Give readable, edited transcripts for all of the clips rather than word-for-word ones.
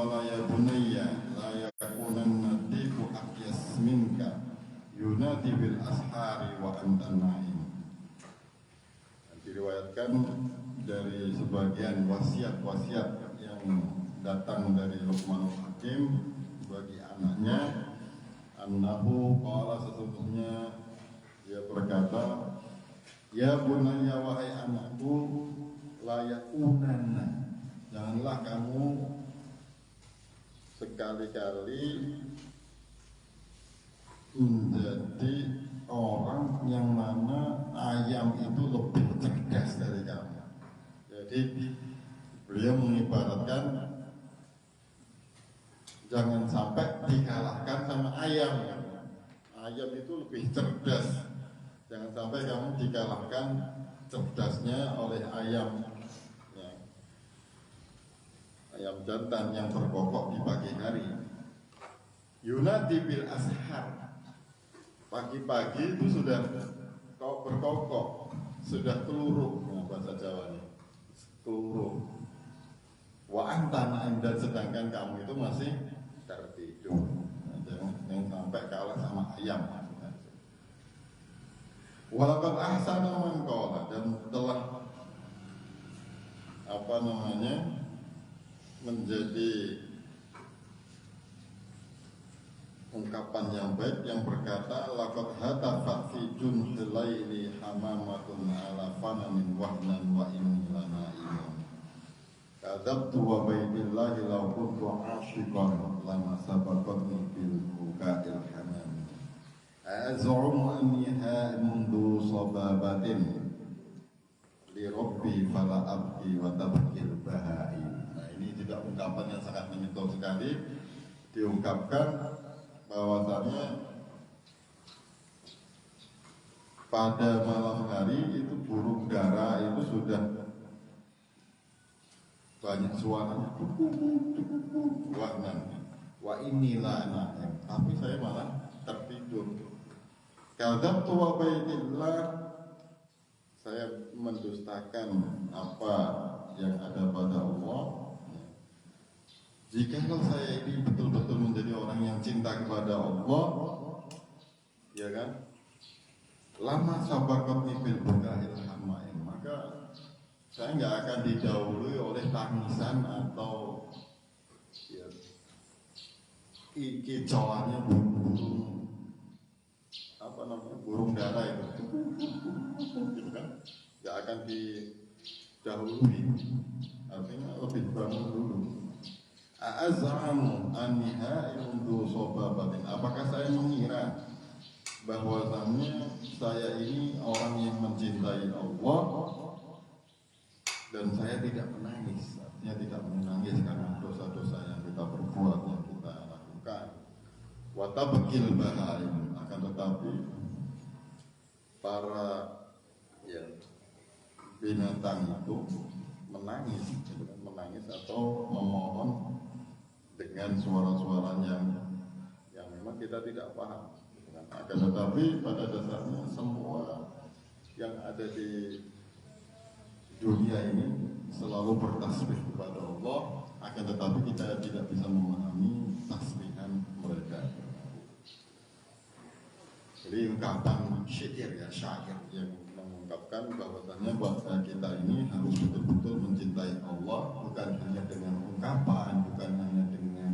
qala ya bunayya la yakunanna diku aqyas minka yunadi bil ashari wa anta na'im. Diriwayatkan dari sebagian wasiat-wasiat yang datang dari Luqmanul Hakim bagi anaknya, annahu qala, sesungguhnya dia berkata, ya bunayya wahai anakku, la yakunanna, janganlah kamu sekali-kali menjadi orang yang mana ayam itu lebih cerdas dari kamu. Jadi beliau mengibaratkan jangan sampai dikalahkan sama ayam. Ayam itu lebih cerdas. Jangan sampai kamu dikalahkan cerdasnya oleh ayam. Ya. Ayam jantan yang berkokok di pagi hari. Yunadi bil ashar. Pagi-pagi itu sudah kau berkokok, sudah keluruh, nah, bahasa Jawa nih, keluruh. Wa anta na'im, dan sedangkan kamu itu masih tertidur. Nah, jangan sampai kalah sama ayam. Walaqad ahsana man qala, dan telah menjadi ungkapan yang baik yang berkata, laqad hatafat fi junhil laili hamamatun ala fanamin wahnan wa inni lana iman. Kadzabtu wa baitillahi law kuntu ashiqan lama sabaqatni bil bukail hamam. Az'umu anni mundu sababatin li rabbi fala abki wa tabkil bahai. Nah, ini juga ungkapan yang sangat menyentuh sekali. Diungkapkan bahwasannya pada malam hari itu burung dara itu sudah banyak suaranya, wa inilah anaknya, tapi saya malah tertidur. Kadzabtu wa baitillah, saya mendustakan apa yang ada pada Allah. Jikalau saya ini betul-betul menjadi orang yang cinta kepada Allah, ya kan, lama sabaqat bil bukail hamain, maka saya nggak akan didahului oleh tangisan atau ya, kicauannya burung burung dara itu, gitu kan, nggak akan didahului, artinya lebih bangun dulu. A'azzamu anniha mundu sababatin, apakah saya mengira bahwasannya saya ini orang yang mencintai Allah dan saya tidak menangis, artinya tidak menangis karena dosa-dosa yang kita perbuat, yang kita lakukan. Wa tabkil bahaim, akan tetapi para binatang itu menangis atau memohon dengan suara-suara yang memang kita tidak paham. Akan tetapi pada dasarnya semua yang ada di dunia ini selalu bertasbih kepada Allah, akan tetapi kita tidak bisa memahami tasbihan mereka. Jadi ungkapan syair yang mengungkapkan bahwasannya bahwa kita ini harus betul-betul mencintai Allah, bukan hanya dengan ungkapan, bukan hanya dengan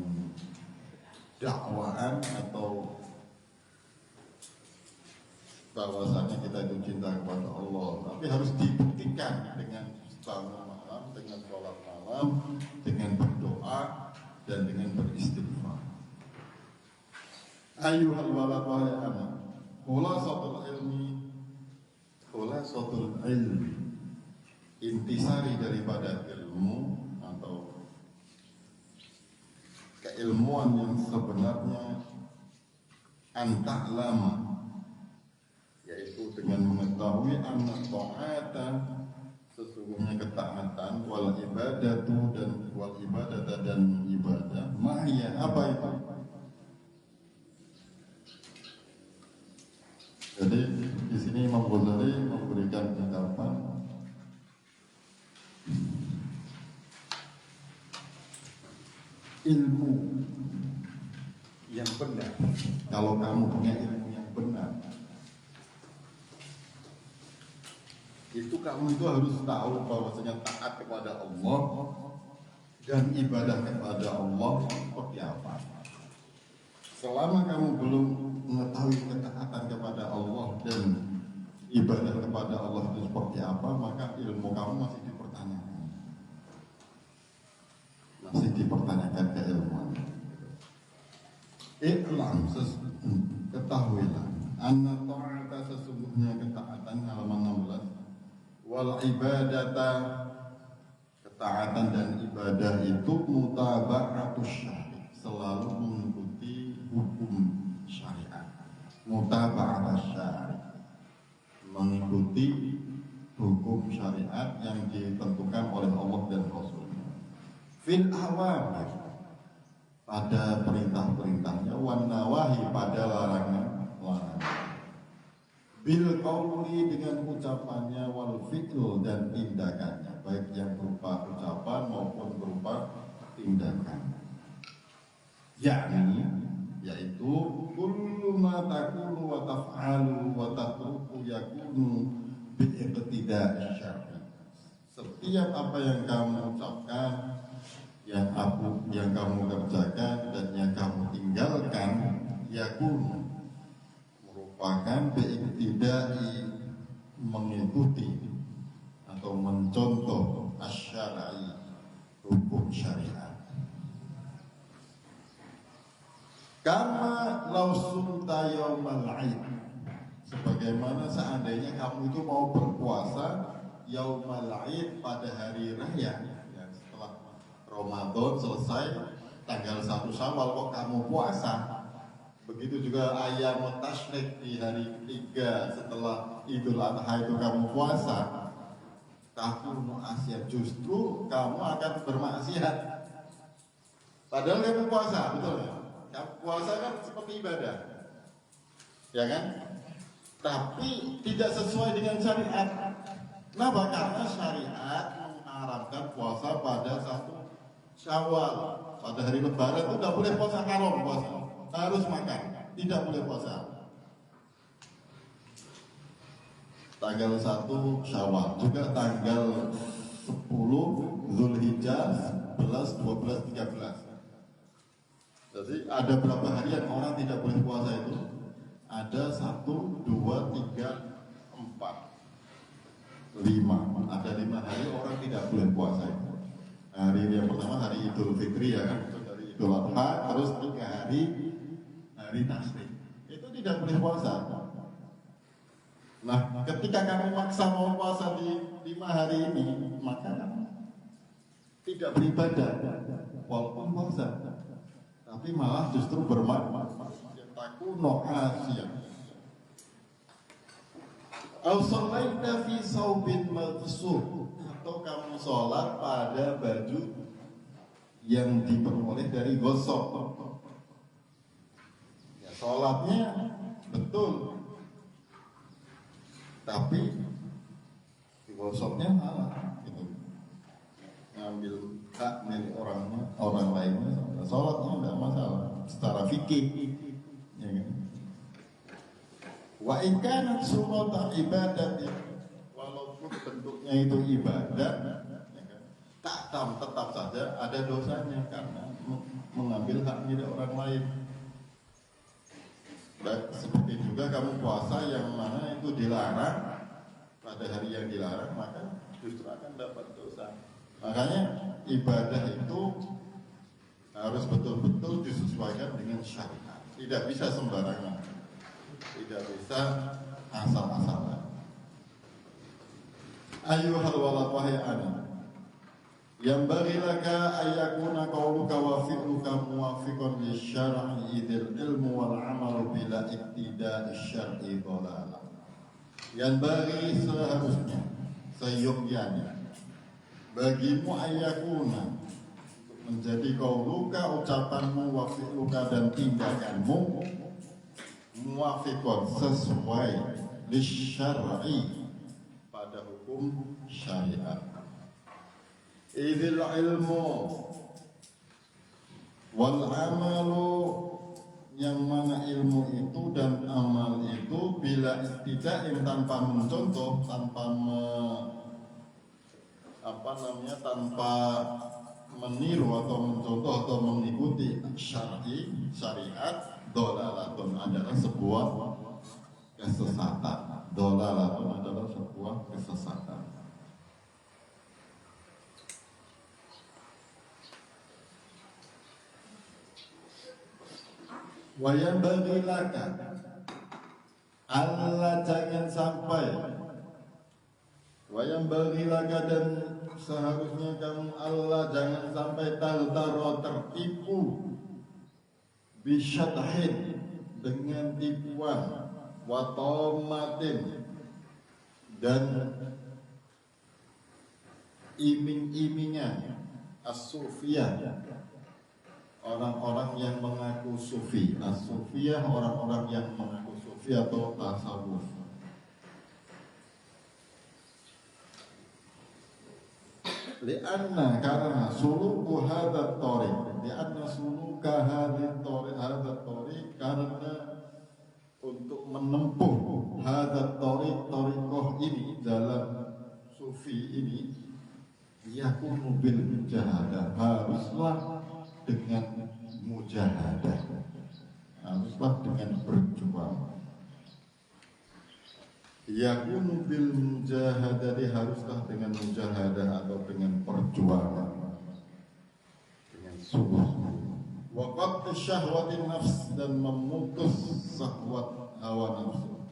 dakwaan atau bahwasannya kita itu cinta kepada Allah, tapi harus dibuktikan dengan bangun malam, dengan sholat malam, dengan berdoa dan dengan beristighfar. Ayuhal walad wahai anak, khulasatul ilmi, intisari daripada ilmu atau keilmuan yang sebenarnya, anta'lama, yaitu dengan mengetahui anna ta'ata, sesungguhnya ketaatan, wal ibadatu, dan wal ibadata, dan ibadah, mahya, apa itu? Jadi di sini Imam Ghazali memberikan ungkapan ilmu yang benar. Kalau kamu punya ilmu yang benar, itu kamu itu harus tahu bahwasanya taat kepada Allah dan ibadah kepada Allah seperti apa. Selama kamu belum mengetahui ketaatan kepada Allah dan ibadah kepada Allah itu seperti apa, maka ilmu kamu masih dipertanyakan. Masih dipertanyakan keilmuan. Iklam, ketahuilah, anna ta'ata sesungguhnya ketaatan halaman 16, wal ibadata ketaatan dan ibadah itu mutaba'atus syari, selalu mengikuti hukum syariat. Mutaba'atus syari, mengikuti hukum syariat yang ditentukan oleh Allah dan Rasulnya. Fil awamir, pada perintah-perintahnya, wan nawahi, pada larangan-larangan. Bil qauli, dengan ucapannya, wal fi'l, dan tindakannya, baik yang berupa ucapan maupun berupa tindakan. Yaitu kullu ma taqulu wa taf'alu wa tatruku yakunu bi'iqtida'i syar'i. Setiap apa yang kamu ucapkan, yang kamu kerjakan dan yang kamu tinggalkan, yakunu, merupakan bi'iqtida'i, mengikuti atau mencontoh asy-syar'i, hukum syariat. Kama lausunta yaumal 'id, sebagaimana seandainya kamu itu mau berpuasa yaumal 'id, pada hari raya, ya, setelah Ramadan selesai tanggal 1 Syawal kok kamu puasa. Begitu juga ayam tasyrik, di hari ketiga setelah Idul Adha itu kamu puasa. Takunu asyad, justru kamu akan bermaksiat. Padahal kamu puasa, betul ya? Puasa kan seperti ibadah, ya kan? Tapi tidak sesuai dengan syariat. Kenapa? Karena syariat mengharamkan puasa pada 1 Syawal, pada hari Lebaran itu tidak boleh puasa, haram puasa, harus makan, tidak boleh puasa. Tanggal 1 Syawal, juga tanggal 10 Zulhijjah, 11, 12, 13. Jadi ada berapa hari yang orang tidak boleh puasa itu? Ada 1, 2, 3, 4, 5. Ada 5 hari orang tidak boleh puasa itu. Hari yang pertama hari Idul Fitri, ya kan? Dari Idul Adha, terus 3 hari tasyrik. Itu tidak boleh puasa. Nah, ketika kamu maksa mau puasa di 5 hari ini, maka tidak beribadah walaupun puasa, tapi malah justru bermanfaat. Takuno asyia. Au shallaita fi saubin maghsub, atau kamu sholat pada baju yang diperoleh dari gosok. Ya, sholatnya betul, tapi gosoknya malah gitu, ngambil hak milik orang lainnya. Sholatnya tidak masalah secara fikih, ya kan? Wa in kanat surata ibadati, walaupun bentuknya itu ibadah, ya kan? Tetap saja ada dosanya karena mengambil hak milik orang lain. Dan seperti juga kamu puasa yang mana itu dilarang, pada hari yang dilarang, maka justru akan dapat dosa. Makanya ibadah itu harus betul-betul disesuaikan dengan syariat. Tidak bisa sembarangan, tidak bisa asal-asalan. Ayyuhal walad, wahai anak, yang bagi laka ayyakuna qawluka wa fi'luka muwafiqan lisyar'i, idil ilmu wal amalu bila iktida'i syar'i dhalala. Yang bagi, seharusnya, seyogyanya bagimu ayyakuna, menjadi qauluka, ucapanmu, wa fi'luka, dan tindakanmu, muwafiqan, sesuai, lisyar'i, pada hukum syariat. Idil ilmu, Wal amalu, yang mana ilmu itu dan amal itu bila istidain, tanpa mencontoh, tanpa tanpa meniru atau mencontoh atau mengikuti syariat, dolalatun adalah sebuah kesesatan. Dolalatun adalah sebuah kesesatan. Wayang bagilakan Allah, jangan sampai wayang bagilakan, dan seharusnya kamu Allah jangan sampai tertipu bisyadhin, dengan tipuan, watomatin, dan iming-imingan, as-sufiyah, orang-orang yang mengaku sufi. As-sufiyah, orang-orang yang mengaku sufi atau tasawuf. Lianna, karena suluku hadat tariq, lianna suluka hadat tariq, karena untuk menempuh hadat tariq, tariqoh ini, jalan sufi ini, yakunu bil mujahadah, haruslah dengan mujahadah, haruslah dengan berjuang. Yakunu bil mujahadah, haruslah dengan mujahadah atau dengan perjuangan, dengan sungguh-sungguh. Wa qat'i syahwatin nafs, dan memutus syahwat hawa nafsu.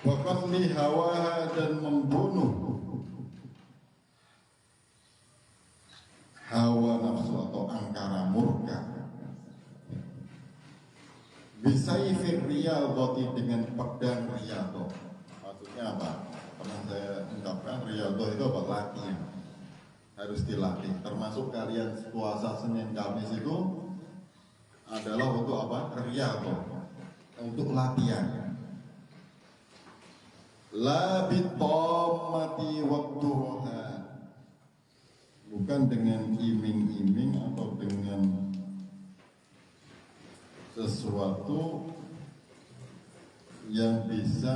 Wa qatli hawa, dan membunuh hawa nafsu atau angkara murka. Bisaifir riyadhati, dengan pedang riyadhah. Maksudnya apa? Pernah saya ungkapkan, riyadhah itu apa? Latihan. Harus dilatih. Termasuk kalian puasa Senin Kamis itu adalah untuk apa? Riyadhah. Untuk latihan. La bitamati waqtuha, bukan dengan iming-iming atau dengan sesuatu yang bisa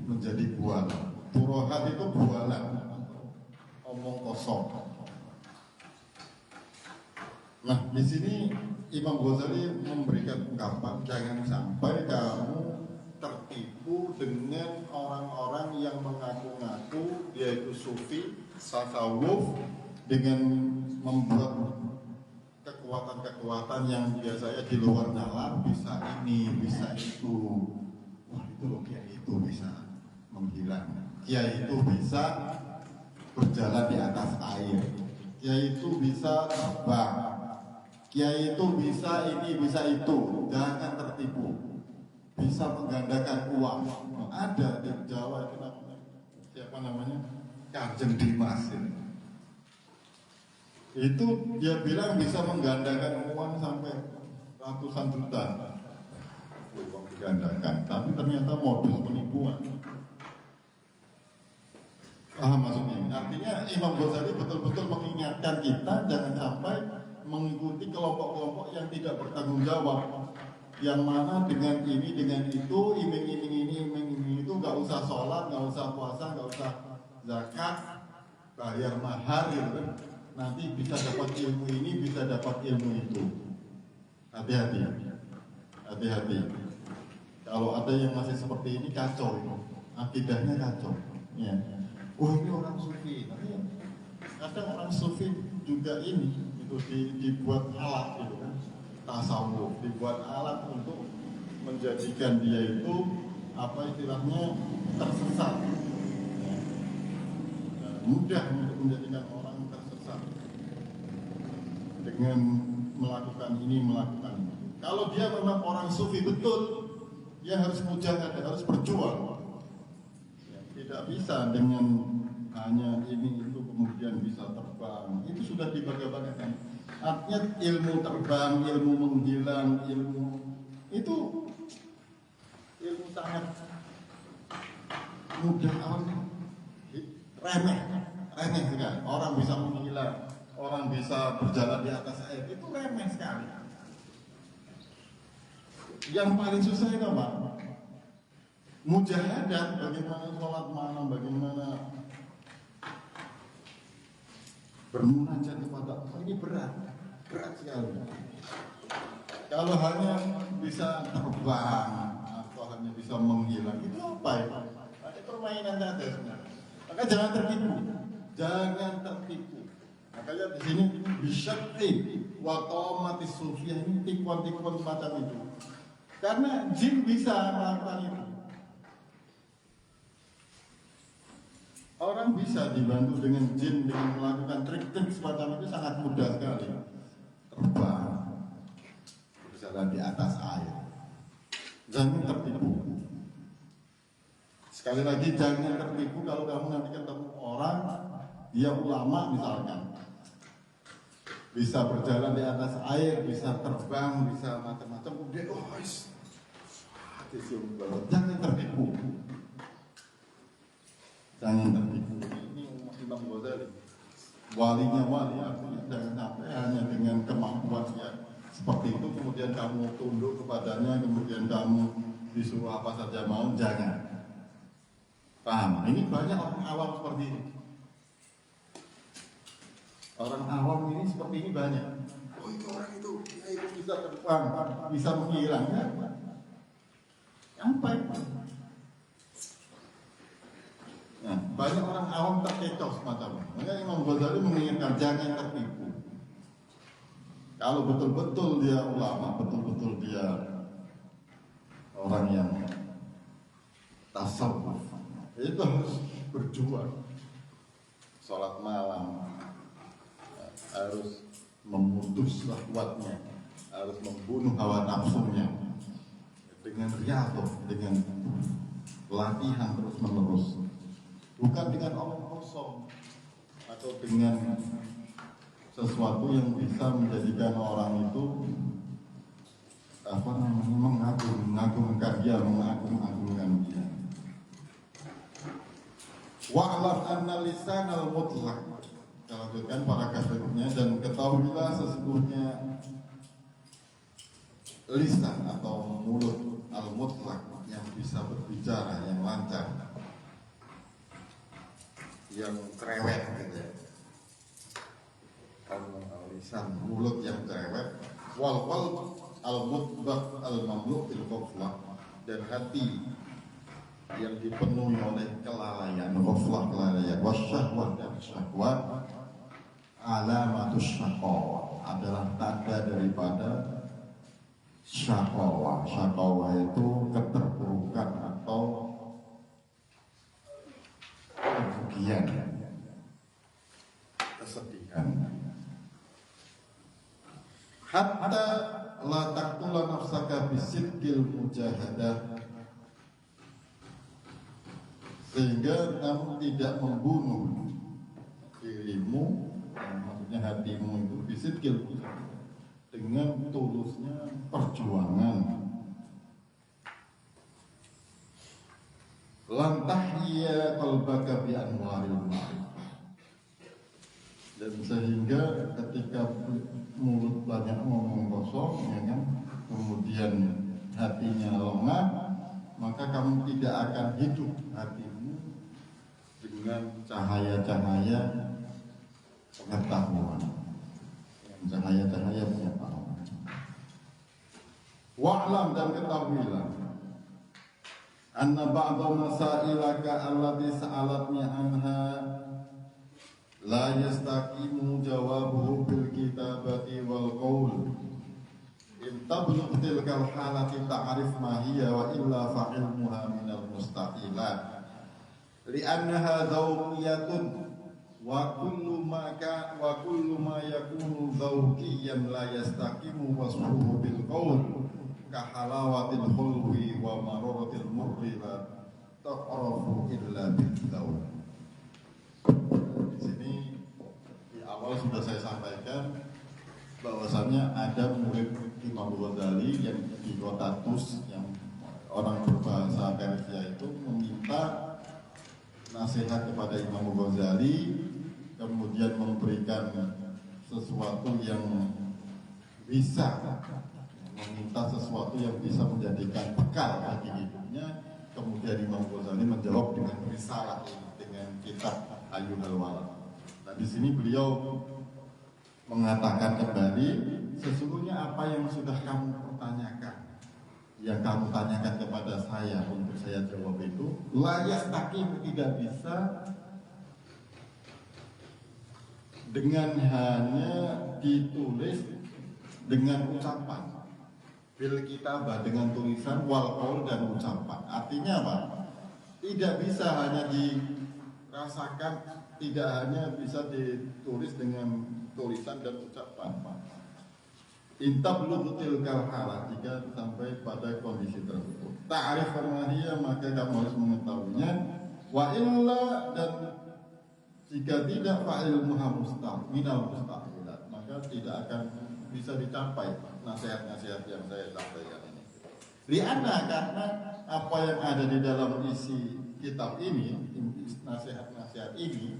menjadi bualan. Turohat itu bualan, omong kosong. Nah, di sini Imam Ghazali memberikan ungkapan, jangan sampai kamu tertipu dengan orang-orang yang mengaku-ngaku dia itu sufi, tasawuf, dengan membuat kekuatan-kekuatan yang biasanya di luar nalar, bisa ini, bisa itu. Wah, itu loh, kiai itu bisa menghilang, kiai itu bisa berjalan di atas air, kiai itu bisa terbang, kiai itu bisa ini, bisa itu. Jangan tertipu. Bisa menggandakan uang. Ada di Jawa itu namanya, siapa namanya? Kanjeng Dimas. Itu dia bilang bisa menggandakan uang sampai ratusan juta. Uang digandakan, tapi ternyata modus penipuan. Maksudnya ini. Artinya Imam Ghazali betul-betul mengingatkan kita jangan sampai mengikuti kelompok-kelompok yang tidak bertanggung jawab, yang mana dengan ini, dengan itu, iming-iming ini, iming-iming itu, nggak usah sholat, nggak usah puasa, nggak usah zakat, bayar mahar gitu kan. Nanti bisa dapat ilmu ini, bisa dapat ilmu itu. Hati-hati, hati-hati. Kalau ada yang masih seperti ini, kacau itu, akidahnya kacau. Ya. Oh, ini orang sufi. Tapi kadang orang sufi juga ini itu dibuat alat gitu kan, tasawuf, dibuat alat untuk menjadikan dia itu apa istilahnya tersesat. Ya. Mudah untuk menjadikan orang tersesat dengan melakukan ini, melakukan ini. Kalau dia memang orang sufi betul, dia harus mujahadah, harus berjuang. Tidak bisa dengan hanya ini itu kemudian bisa terbang. Itu sudah dibagi-bagikan. Artinya ilmu terbang, ilmu menghilang, ilmu itu ilmu sangat mudah remeh, remeh sekali. Orang bisa menghilang, orang bisa berjalan di atas air, itu remeh sekali. Yang paling susah itu apa? Mujahadah, bagaimana sholat malam, bagaimana bermunajat kepada Allah, ini berat sekali. Kalau hanya bisa terbang atau hanya bisa menghilang, itu apa ya? Ada permainan saja sebenarnya. Maka jangan tertipu, Makanya di sini bisyakti watomati sufiah, ini tipuan-tipuan semacam itu. Karena jin bisa melakukan itu. Orang bisa dibantu dengan jin dengan melakukan trik-trik semacam itu sangat mudah sekali. Terbang, berjalan di atas air. Jangan tertipu. Sekali lagi jangan tertipu kalau kamu nanti ketemu orang, dia ulama misalkan, bisa berjalan di atas air, bisa terbang, bisa macam-macam, kemudian jangan tertipu. Jangan tertipu. Ini Imam Ghazali, walinya wali, artinya jangan sampai hanya dengan kemampuannya seperti itu kemudian kamu tunduk kepadanya, kemudian kamu disuruh apa saja mau, jangan. Paham? Ini banyak orang awam seperti ini. Orang awam ini seperti ini banyak. Oh itu orang itu, dia itu bisa terbang, bisa menghilang. Ya? Apa itu? Nah, banyak orang awam terkecoh semacam itu. Makanya Imam Ghazali mengingatkan jangan tertipu. Kalau betul-betul dia ulama, betul-betul dia orang yang tasawuf, itu harus berjuang. Sholat malam, harus memutus syahwatnya, harus membunuh hawa nafsunya dengan riyadhah, dengan latihan terus-menerus. Bukan dengan omong kosong atau dengan sesuatu yang bisa menjadikan orang itu mengagumkan dia, mengagumkan dia. Wa'lam anna lisanal mutlaq. Kita lanjutkan paragraf berikutnya, dan ketahuilah sesungguhnya lisan atau mulut al-mutlaq yang bisa berbicara, yang lancar, yang cerewet gitu ya. Lisan, mulut yang cerewet, wal al-mutbaq al-mamlu' bil ghaflah, dan hati yang dipenuhi oleh kelalaian, ghaflah, kelalaian, wasyahwat, dan syahwat, alamatus syaqawah, adalah tanda daripada syaqawah. Syaqawah itu keterpurukan atau kerugian, kesedihan. Hatta la taqtula nafsaka bisidqil mujahadah, sehingga kamu tidak membunuh dirimu, maksudnya hatimu itu bisidqil mujahadah, dengan tulusnya perjuangan. Lantahya qalbaka bi anwaril ma'rifah, dan sehingga ketika mulut banyak ngomong kosong, ya kan, kemudian hatinya lengah, maka kamu tidak akan hidup hatimu dengan cahaya-cahaya pengetahuan, cahaya-cahaya pengetahuan. Wa'lam, dan ketahuilah, anna ba'da masailaka allati sa'alatni anha la yastaqimu jawabuhu bil kitabati wal qaul. In tablugh tilkal halati ta'rif ma hiya wa illa fa ilmuha minal mustaqilat. Li'annaha zawqiyatun wa kullu ma yakunu zawqiyan la yastaqimu wasfuhu bil qaul ka halawatil khulwi wa mararatil murri la ta'rafu illa bil zawq. Awal sudah saya sampaikan bahwasannya ada murid Imam Ghazali yang di kota Tus, yang orang berbahasa Persia itu meminta nasihat kepada Imam Ghazali kembali, kemudian memberikan sesuatu yang bisa, meminta sesuatu yang bisa menjadikan bekal bagi hidupnya. Kemudian Imam Ghazali menjawab dengan risalah ini, dengan kitab Ayyuhal Walad. Nah, di sini beliau mengatakan kembali, sesungguhnya apa yang sudah kamu pertanyakan, yang kamu tanyakan kepada saya untuk saya jawab itu, layas takim, tidak bisa dengan hanya ditulis dengan ucapan, bil kitabah, dengan tulisan, wal qaul, dan ucapan. Artinya apa? Tidak bisa hanya dirasakan, tidak hanya bisa ditulis dengan tulisan dan ucapan. Intab lutil kalhala, jika sampai pada kondisi tersebut. Ta'rif farmahiyah, maka kamu harus mengetahuinya. Wa illa, dan jika tidak, fa'ilmuha minal mustahilat, maka tidak akan bisa dicapai nasihat-nasihat yang saya sampaikan ini. Lianna, karena apa yang ada di dalam isi kitab ini, nasihat-nasihat ini,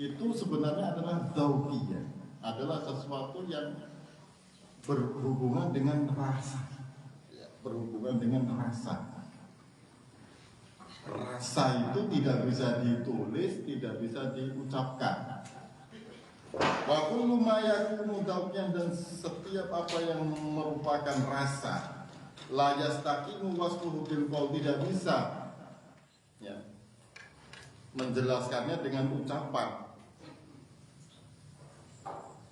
itu sebenarnya adalah dzauqiyah, adalah sesuatu yang berhubungan dengan rasa, berhubungan dengan rasa. Rasa itu tidak bisa ditulis, tidak bisa diucapkan. Wa kullu ma yakunu dzauqiyan, dan setiap apa yang merupakan rasa, la yastaqimu wasfuhu bil qaul, tidak bisa ya menjelaskannya dengan ucapan.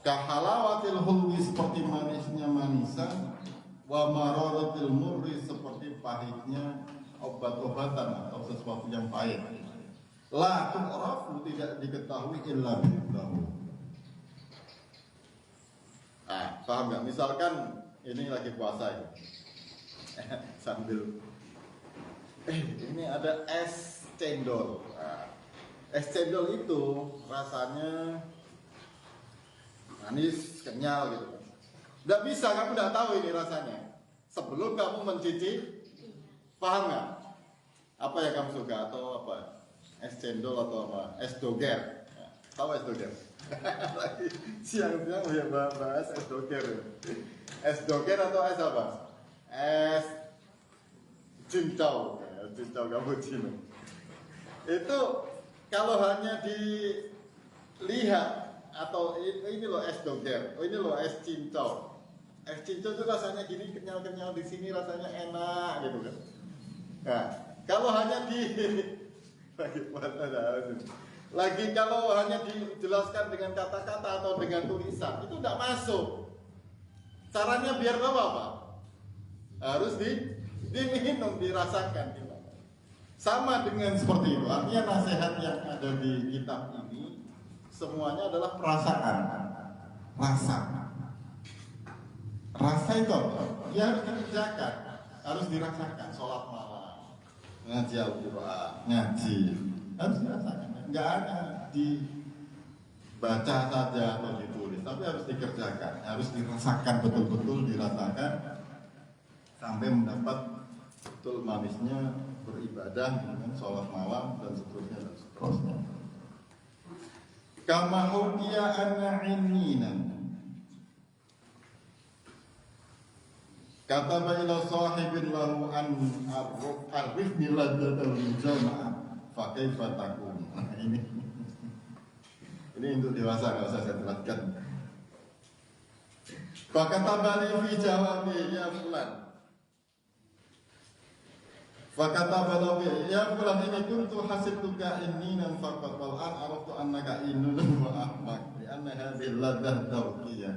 Kahalawatil hulwi, seperti manisnya manisan, wa mararatil murri, seperti pahitnya obat-obatan atau sesuatu yang pahit. La tu'rafu, tidak diketahui illa billahu. Ah, paham nggak? Misalkan ini lagi puasa ya, sambil ini ada es cendol. Nah, es cendol itu rasanya manis, kenyal gitu. Nggak bisa, kamu nggak tahu ini rasanya sebelum kamu mencicip. Paham nggak? Apa yang kamu suka atau apa? Es cendol atau apa? Es doger. Nah, tahu es doger? Lagi siang-siang ya bahas es doger. Es doger atau es apa? Es cincau, cincau cappuccino. Itu kalau hanya dilihat, atau ini loh es doger, oh ini loh es cincau. Es cincau itu rasanya gini, kenyal-kenyal, di sini rasanya enak gitu kan. Nah, kalau hanya lagi kalau hanya dijelaskan dengan kata-kata atau dengan tulisan, itu tidak masuk. Caranya biar apa? Harus diminum, dirasakan. Sama dengan seperti itu. Artinya nasihat yang ada di kitab ini semuanya adalah perasaan, rasa itu ya harus dikerjakan, harus dirasakan. Sholat malam, ngaji Al-Quran, ngaji harus dirasakan. Nggak ada dibaca saja atau ditulis, tapi harus dikerjakan, harus dirasakan betul-betul, dirasakan sampai mendapat betul manisnya beribadah dengan sholat malam dan seterusnya. Kama hukiya anna inninan kata ila sahibin lahu an arifni ladzatal jama'ah fa kaifa takun. Ini untuk dewasa, nggak usah saya jelaskan. Fa katabani fi jawabi ya fulan. Fa katabani ya fulan, ini kuntu hasibtuka inninan faqat wal an araftu annaka innun wa ahmaq li anna hadhihi ladzah tawqiyah.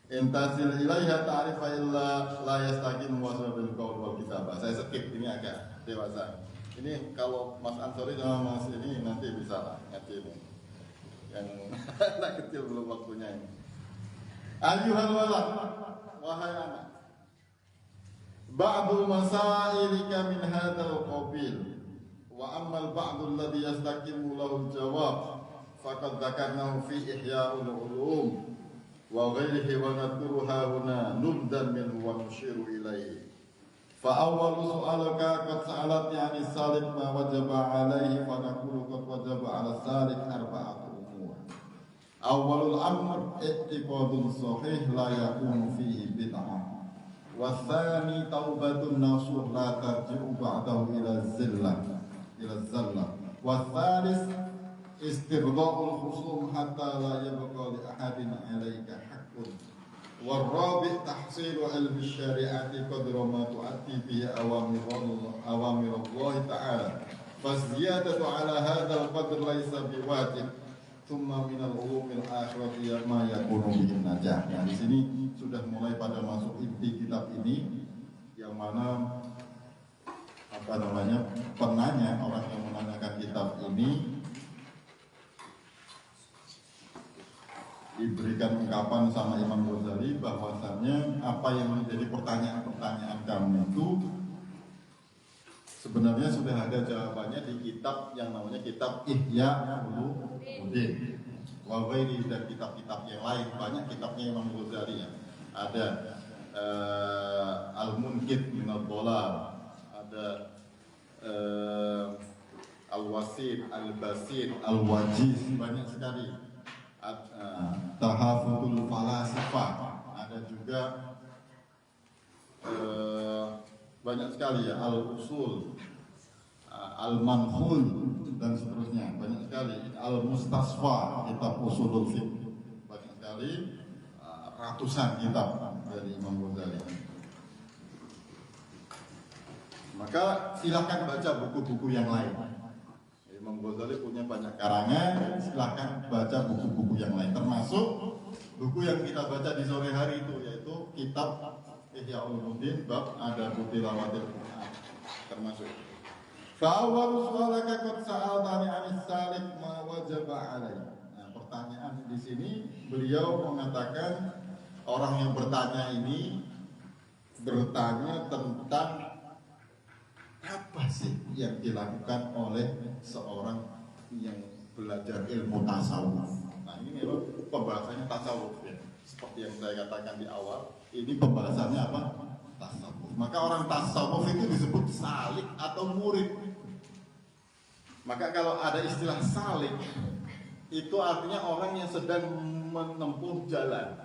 Intasil ilaiha ta'rifa illa la yastaqim waswabil qaul wal kitabah. Saya skip, ini agak dewasa. Ini kalau Mas Ansori sama Mas ini nanti bisa lah ngaji ini. Yang anak kecil belum waktunya ini. Ayyuhal walad, wahai anak. Ba'dul masailika min hadzal qabil wa ammal ba'dul ladzi yastaqimu lahu jawab faqad dzakarnahu fi ihya'ul ulum wa ghairihi wa nadruha huna nubdan minhu wa nushiru ilaihi. Fa awwalu su'alaka qad sa'alat yani salik ma wajaba alaihi fa naqulu qad wajaba ala salik arba'atu umur. Awwalul amr i'tiqadun sahih la yakunu fihi bid'ah. Wa tsani taubatun nasuh la tarji'u ba'dahu ila zallah. Wa tsalis istirgha'ul khusum hatta la yabqa li ahadin 'alaika haqqun. Warabi' tahsilu ilmi syari'ati qadra ma tu'ati bihi awamirallahi ta'ala faziyadatu ala hadzal qadr laisa biwajib thumma minal ulumil akhirati ma yakunu bihin najah. Nah, di sini sudah mulai pada masuk inti kitab ini, yang mana penanya, orang yang menanyakan kitab ini diberikan ungkapan sama Imam Ghazali bahwasannya apa yang menjadi pertanyaan-pertanyaan kamu itu sebenarnya sudah ada jawabannya di kitab yang namanya kitab Ihya Ulumuddin wa ghairi, dan kitab-kitab yang lain. Banyak kitabnya Imam Ghazali ya. Ada Al-Munqidh min ad-Dhalal, ada Al-Wasit, Al-Basit, Al-Wajiz, banyak sekali. Tahafudul Falasifah, ada juga banyak sekali ya, Al-Usul, Al-Manhul, dan seterusnya, banyak sekali. Al-Mustasfa, kitab Usulul Fiqh, banyak sekali, ratusan kitab dari Imam Ghazali. Maka silakan baca buku-buku yang lain. Imam Ghazali punya banyak karangan, silahkan baca buku-buku yang lain, termasuk buku yang kita baca di sore hari itu, yaitu kitab Ihya Ulumuddin bab Adabut Tilawatil Quran, termasuk. Fa'awwalu su'alaka qad sa'altani 'anis salik ma wajaba 'alaihi. Nah, pertanyaan di sini beliau mengatakan orang yang bertanya ini bertanya tentang apa sih yang dilakukan oleh seorang yang belajar ilmu tasawuf. Nah, ini memang pembahasannya tasawuf ya. Seperti yang saya katakan di awal, ini pembahasannya apa? Tasawuf. Maka orang tasawuf itu disebut salik atau murid. Maka kalau ada istilah salik, itu artinya orang yang sedang menempuh jalan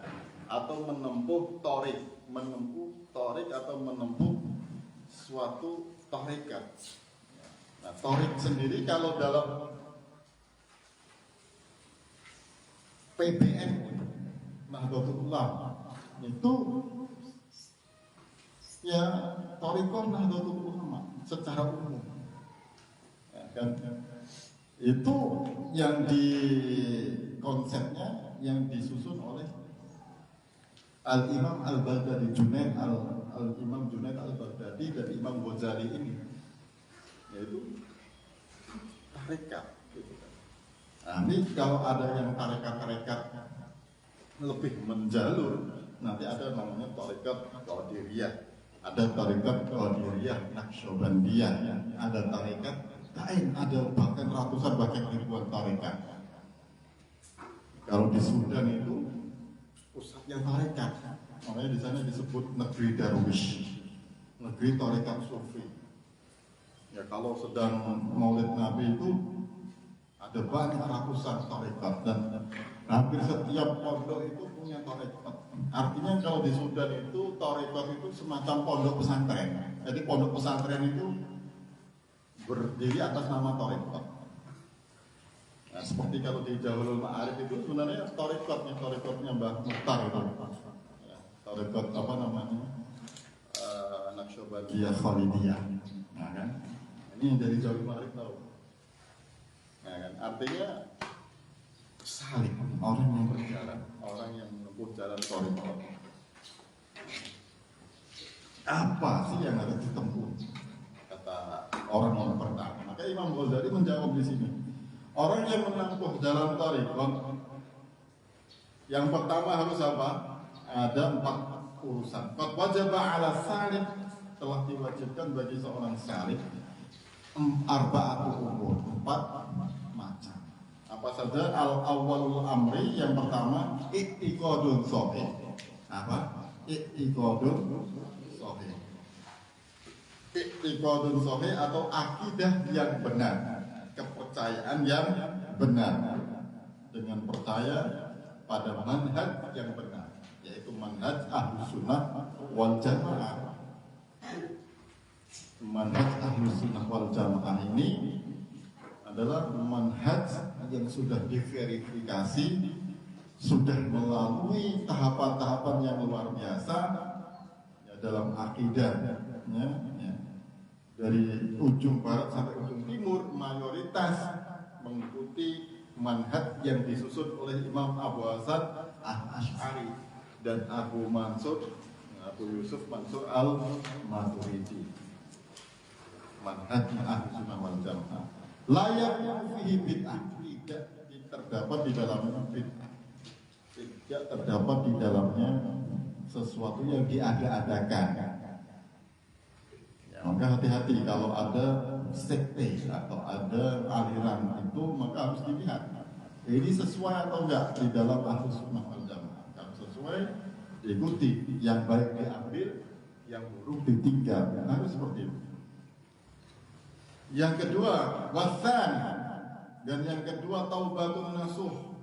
atau menempuh torik atau menempuh suatu tarekat. Nah, tarik sendiri kalau dalam PBN Nahdlatul Ulama itu ya tarekat Nahdlatul Ulama secara umum. Ya, kan? Itu yang di konsepnya yang disusun oleh Al-Imam Al-Baghdadi Junaid Al-Imam Junaid Al-Baghdadi dan Imam Ghazali ini, yaitu tarekat gitu kan. Nah, ini kalau ada yang tarekat-tarekat lebih menjalur, nanti ada namanya tarekat Qadiriyah, ada tarekat Qadiriyah Naqsyabandiyah, ada tarekat lain, ada bahkan ratusan bahkan ribuan tarekat. Kalau di Sudan itu pusatnya tarekat, makanya di sana disebut negeri Darwish, negeri tarekat Sufi. Ya, kalau sedang Maulid Nabi itu ada banyak ratusan tarekat dan hampir setiap pondok itu punya tarekat. Artinya kalau di Sudan itu tarekat itu semacam pondok pesantren. Jadi pondok pesantren itu berdiri atas nama tarekat. Nah, seperti kalau di Jawahirul Ma'arif itu sebenarnya tarekatnya Mbah Mukhtar itu. Ya, tarekat apa namanya? Naqsyabandiyah Khalidiyah. Nah, kan? Ini yang dari Jawahirul Ma'arif tahu. Nah, kan? Artinya salik, orang yang berjalan, orang yang menempuh jalan tarekat. Apa sih yang harus ditempuh? Kata orang pertama. Maka Imam Ghazali menjawab di sini. Orang yang menempuh jalan tarekat, yang pertama harus apa? Ada 4 urusan. Qad wajaba 'ala salik, telah diwajibkan bagi seorang salik arba'atu umur, 4 macam. Apa saja? Al-awwalul amri, yang pertama i'tiqadun shahih. Apa? I'tiqadun shahih. i'tiqadun sahih atau akidah yang benar, kepercayaan yang benar, dengan percaya pada manhaj yang benar, yaitu manhaj Ahlus Sunnah wal Jamaah. Manhaj Ahlus Sunnah wal Jamaah ini adalah manhaj yang sudah diverifikasi, sudah melalui tahapan-tahapan yang luar biasa ya, dalam akidah ya. Dari ujung barat sampai ujung timur mayoritas mengikuti manhaj yang disusun oleh Imam Abu Hasan Al-Asy'ari dan Abu Yusuf Mansur Al-Maturidi. Manhaj Ahlus Sunnah wal Jamaah layak fihi bid'ah, tidak terdapat di dalamnya bid'ah, tidak terdapat di dalamnya sesuatu yang diada-adakan. Maka hati-hati kalau ada sekte atau ada aliran itu, maka harus dilihat ini sesuai atau enggak di dalam Ahlus Sunnah wal Jamaah. Kalau sesuai diikuti, yang baik diambil, yang buruk ditinggal. Harus seperti itu. Yang kedua, wasan, dan yang kedua taubatun nasuh.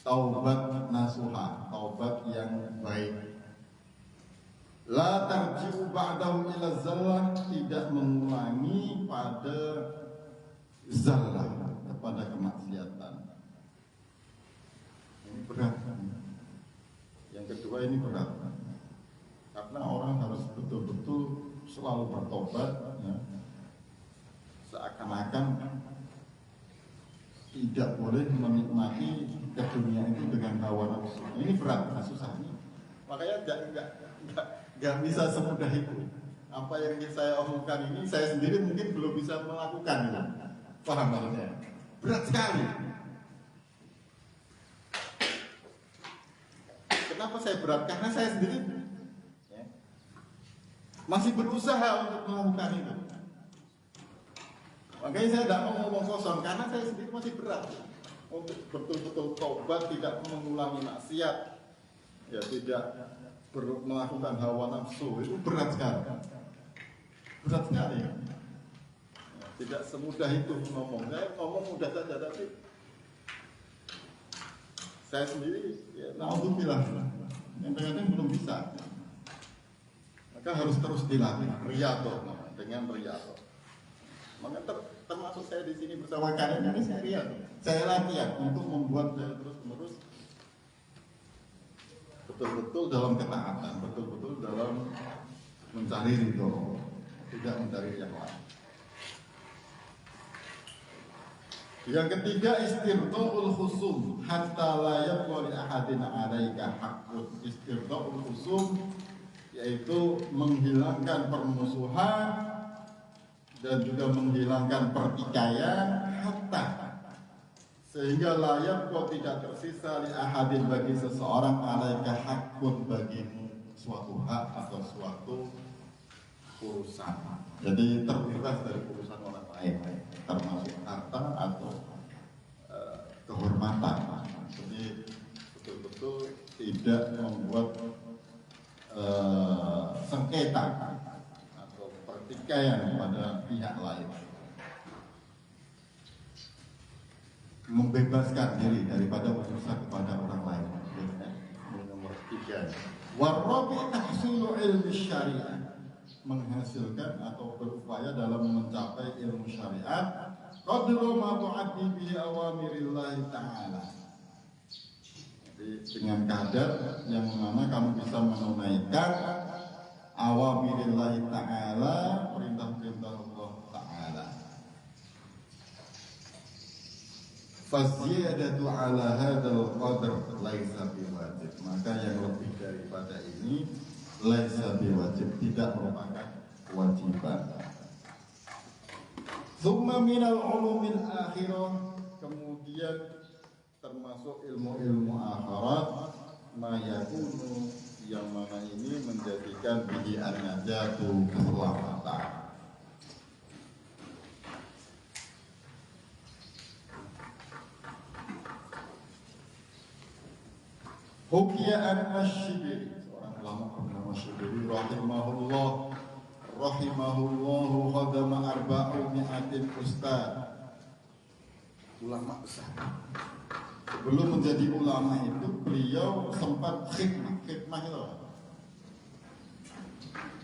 Taubat nasuha, taubat yang baik. La tarji'u ba'dahu ila zallah, tidak mengulangi pada zallah, kepada kemaksiatan. Ini berat. Yang kedua ini berat. Karena orang harus betul-betul selalu bertobat ya. Seakan-akan tidak boleh menikmati ke dunia itu dengan hawa nafsu. Ini berat, susah. Makanya nggak bisa semudah itu. Apa yang saya omongkan ini, saya sendiri mungkin belum bisa melakukan. Paham maksudnya? Berat sekali. Kenapa saya berat? Karena saya sendiri ya, masih berusaha untuk melakukan itu. Makanya saya tidak mau ngomong kosong, karena saya sendiri masih berat untuk betul-betul tobat, tidak mengulangi maksiat, ya tidak melakukan hawa nafsu. Itu berat sekali, berat sekali. Ya, tidak semudah itu ngomong. Saya ngomong mudah saja, tapi saya sendiri, ya, naudzubillah, yang kadang belum bisa. Maka harus terus dilatih, riyadhah, dengan riyadhah. Maka termasuk saya di sini bersama kalian ini saya lihat, saya latihan untuk membuat saya terus-menerus betul-betul dalam ketaatan, betul-betul dalam mencari ridho, tidak mencari yang lain. Yang ketiga, istirdaul khusum hatta la yabqa li ahadin 'alaika haqqun. Istirdaul khusum yaitu menghilangkan permusuhan dan juga menghilangkan pertikaian, hatta sehingga layak kok tidak tersisa li ahadin bagi seseorang alaika hakun bagimu suatu hak atau suatu urusan. Jadi terbebas dari urusan orang lain, termasuk harta atau kehormatan. Jadi betul-betul tidak membuat sengketa pertikaian pada pihak lain, membebaskan diri daripada berusaha kepada orang lain. Nomor 3, warabi tahsilu ilmi syariah, menghasilkan atau berupaya dalam mencapai ilmu syariat qadru ma tu'addi bihi awamirillahi ta'ala. Jadi dengan kadar yang mana kamu bisa menunaikan awamirillahi ta'ala, perintah-perintah Allah ta'ala. Faziyadatu ala hadal qadr laisa biwajib, maka yang lebih daripada ini laisa biwajib, tidak merupakan kewajiban. Tsumma minal ulumil akhirah, kemudian termasuk ilmu-ilmu akhirat, ma yakunu, yang mana ini menjadikan bihi an-najatu keselamatan. Hukiya an-Asyibiri, seorang ulama bernama Syibiri rahimahullah rahimahullahu khadama arba'u mi'atin ustad. Ulama besar. Sebelum menjadi ulama itu beliau sempat khidmah itu,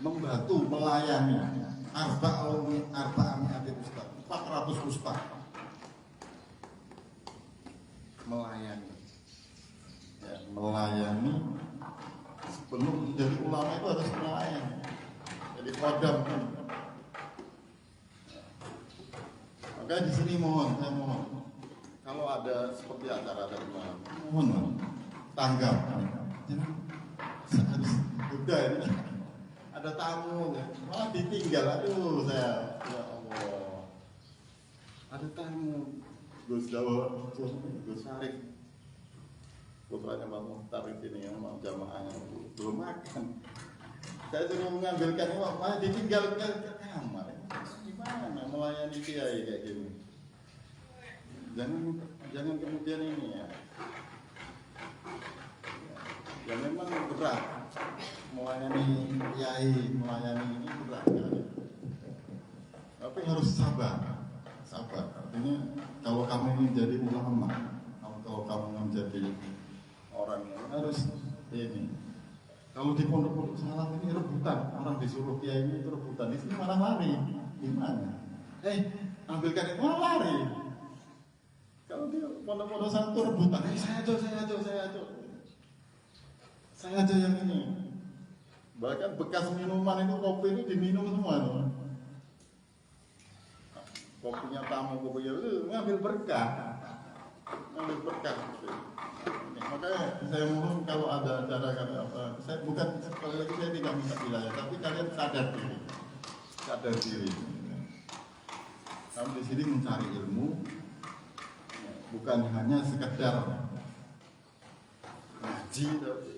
membantu melayani arba'u mi'atin ustad, 400 ustad melayani. Ya, melayani sebelum menjadi ulama itu harus melayani. Jadi kodam. Maka di sini saya mohon, kalau ada seperti acara tadi malam, mohon tanggap. Jangan harus udah ini ada tamu, malah ditinggal. Aduh, saya ya Allah, ada tamu. Gus Jawa, Gus Syarif, putranya Pak Muhtar ini yang mau jamaahnya belum makan. Saya suruh mengambilkan ini, malah ditinggal ke kamar. Gimana melayani kiai kayak gini? Jangan kemudian ini ya. Ya memang berat melayani kiai, melayani ini berat ya. Tapi harus sabar. Artinya kalau kamu ingin jadi ulama, kalau kamu menjadi orang yang harus ini. Kalau di pondok-pondok salah ini rebutan, orang disuruh kiai ini rebutan, di sini malah lari. Gimana? Ambilkan itu malah lari. Kalau di pondok-pondok satu rebutan, saya aja yang ini. Bahkan bekas minuman itu, kopi itu diminum semua tuh. Kopinya tamu, kopinya itu ngambil berkah gitu. Makanya saya mohon kalau ada acara apa, saya bukan sekali lagi saya tidak minta wilayah, tapi kalian sadar diri. Kamu di sini mencari ilmu, bukan hanya sekedar ngaji, tapi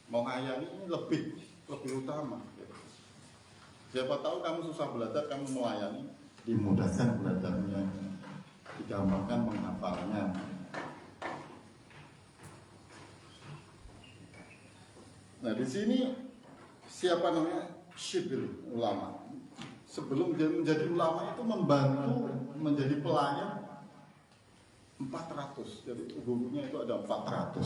mau ngayani ini lebih utama. Siapa tahu kamu susah belajar, kamu melayani, dimudahkan belajarnya, digampangkan menghafalnya. Nah di sini siapa namanya Syibil ulama. Sebelum dia menjadi ulama itu membantu menjadi pelayan 400. Jadi gurunya itu ada 400.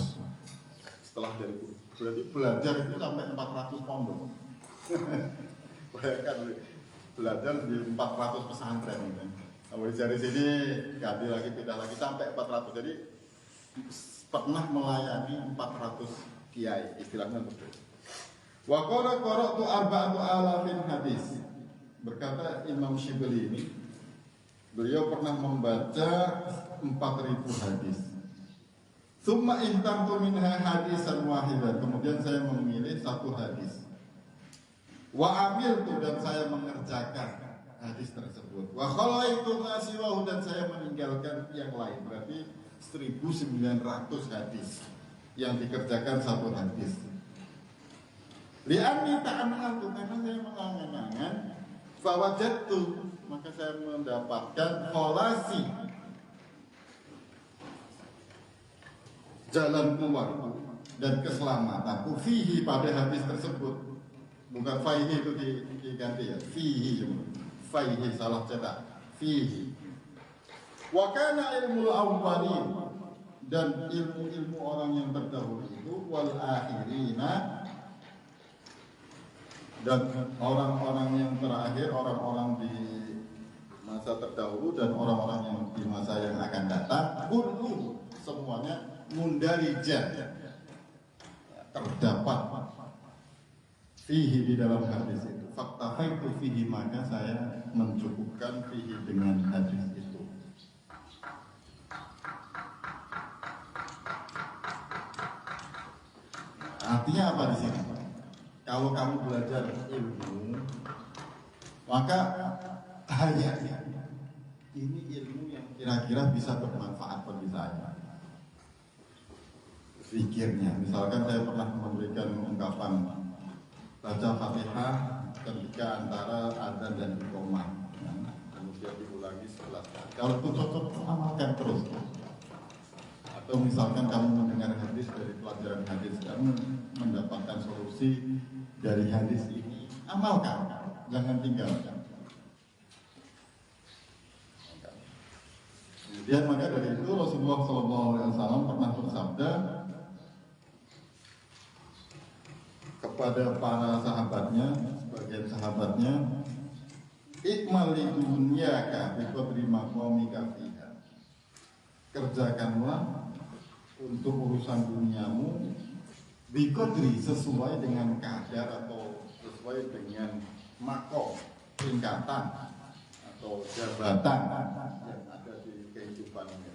Setelah dari guru, berarti belajar itu sampai 400 pondok. Bayangkan belajar di 400 pesantren gitu. Nah, dari sini ganti lagi, pindah lagi sampai 400. Jadi pernah melayani 400 kiai, istilahnya betul. Wa qala qara'tu arba'atu alafin hadis. Berkata Imam Syibli ini, beliau pernah membaca 4.000 hadis. Tsumma intartu minha hadisan wahidan. Kemudian saya memilih satu hadis. Wa amiltu, dan saya mengerjakan hadis tersebut. Wa khalaitu ma siwahu, dan saya meninggalkan yang lain. Berarti 1.900 hadis yang dikerjakan satu hadis. Li'anni ta'amaltu, karena saya mengangan-angan, fawajadtu, maka saya mendapatkan kholasi, jalan keluar dan keselamatanku fihi, pada hadis tersebut. Bukan faihi itu diganti ya, fihi, faihi salah cetak, fihi. Wa kana ilmul awwalin, dan ilmu-ilmu orang yang terdahulu itu, wal akhirina, dan orang-orang yang terakhir, orang-orang di masa terdahulu dan orang-orang yang di masa yang akan datang, kullu, semuanya mundarijah, terdapat fihi, di dalam hadis itu. Faktafaitu fihi, maka saya mencukupkan fihi dengan hadis itu. Artinya apa di sini? Kalau kamu belajar ilmu, maka hanya ini ilmu yang kira-kira bisa bermanfaat bagi saya. Pikirnya, misalkan saya pernah memberikan ungkapan baca Fatihah ketika antara adzan dan iqamah, kemudian diulangi 11 kali. Kalau itu cocok, amalkan terus. Atau misalkan kamu mendengar hadis dari pelajaran hadis, kamu mendapatkan solusi dari hadis ini, amalkan. jangan tinggalkan. Kemudian maka dari itu Rasulullah SAW pernah bersabda kepada para sahabatnya, sebagian sahabatnya, ikmal li dunyaka bi qadri maqamika fiha. Kerjakanlah untuk urusan duniamu bi qadri, sesuai dengan kadar atau sesuai dengan makom, tingkatan atau jabatan yang ada di kehidupan ini.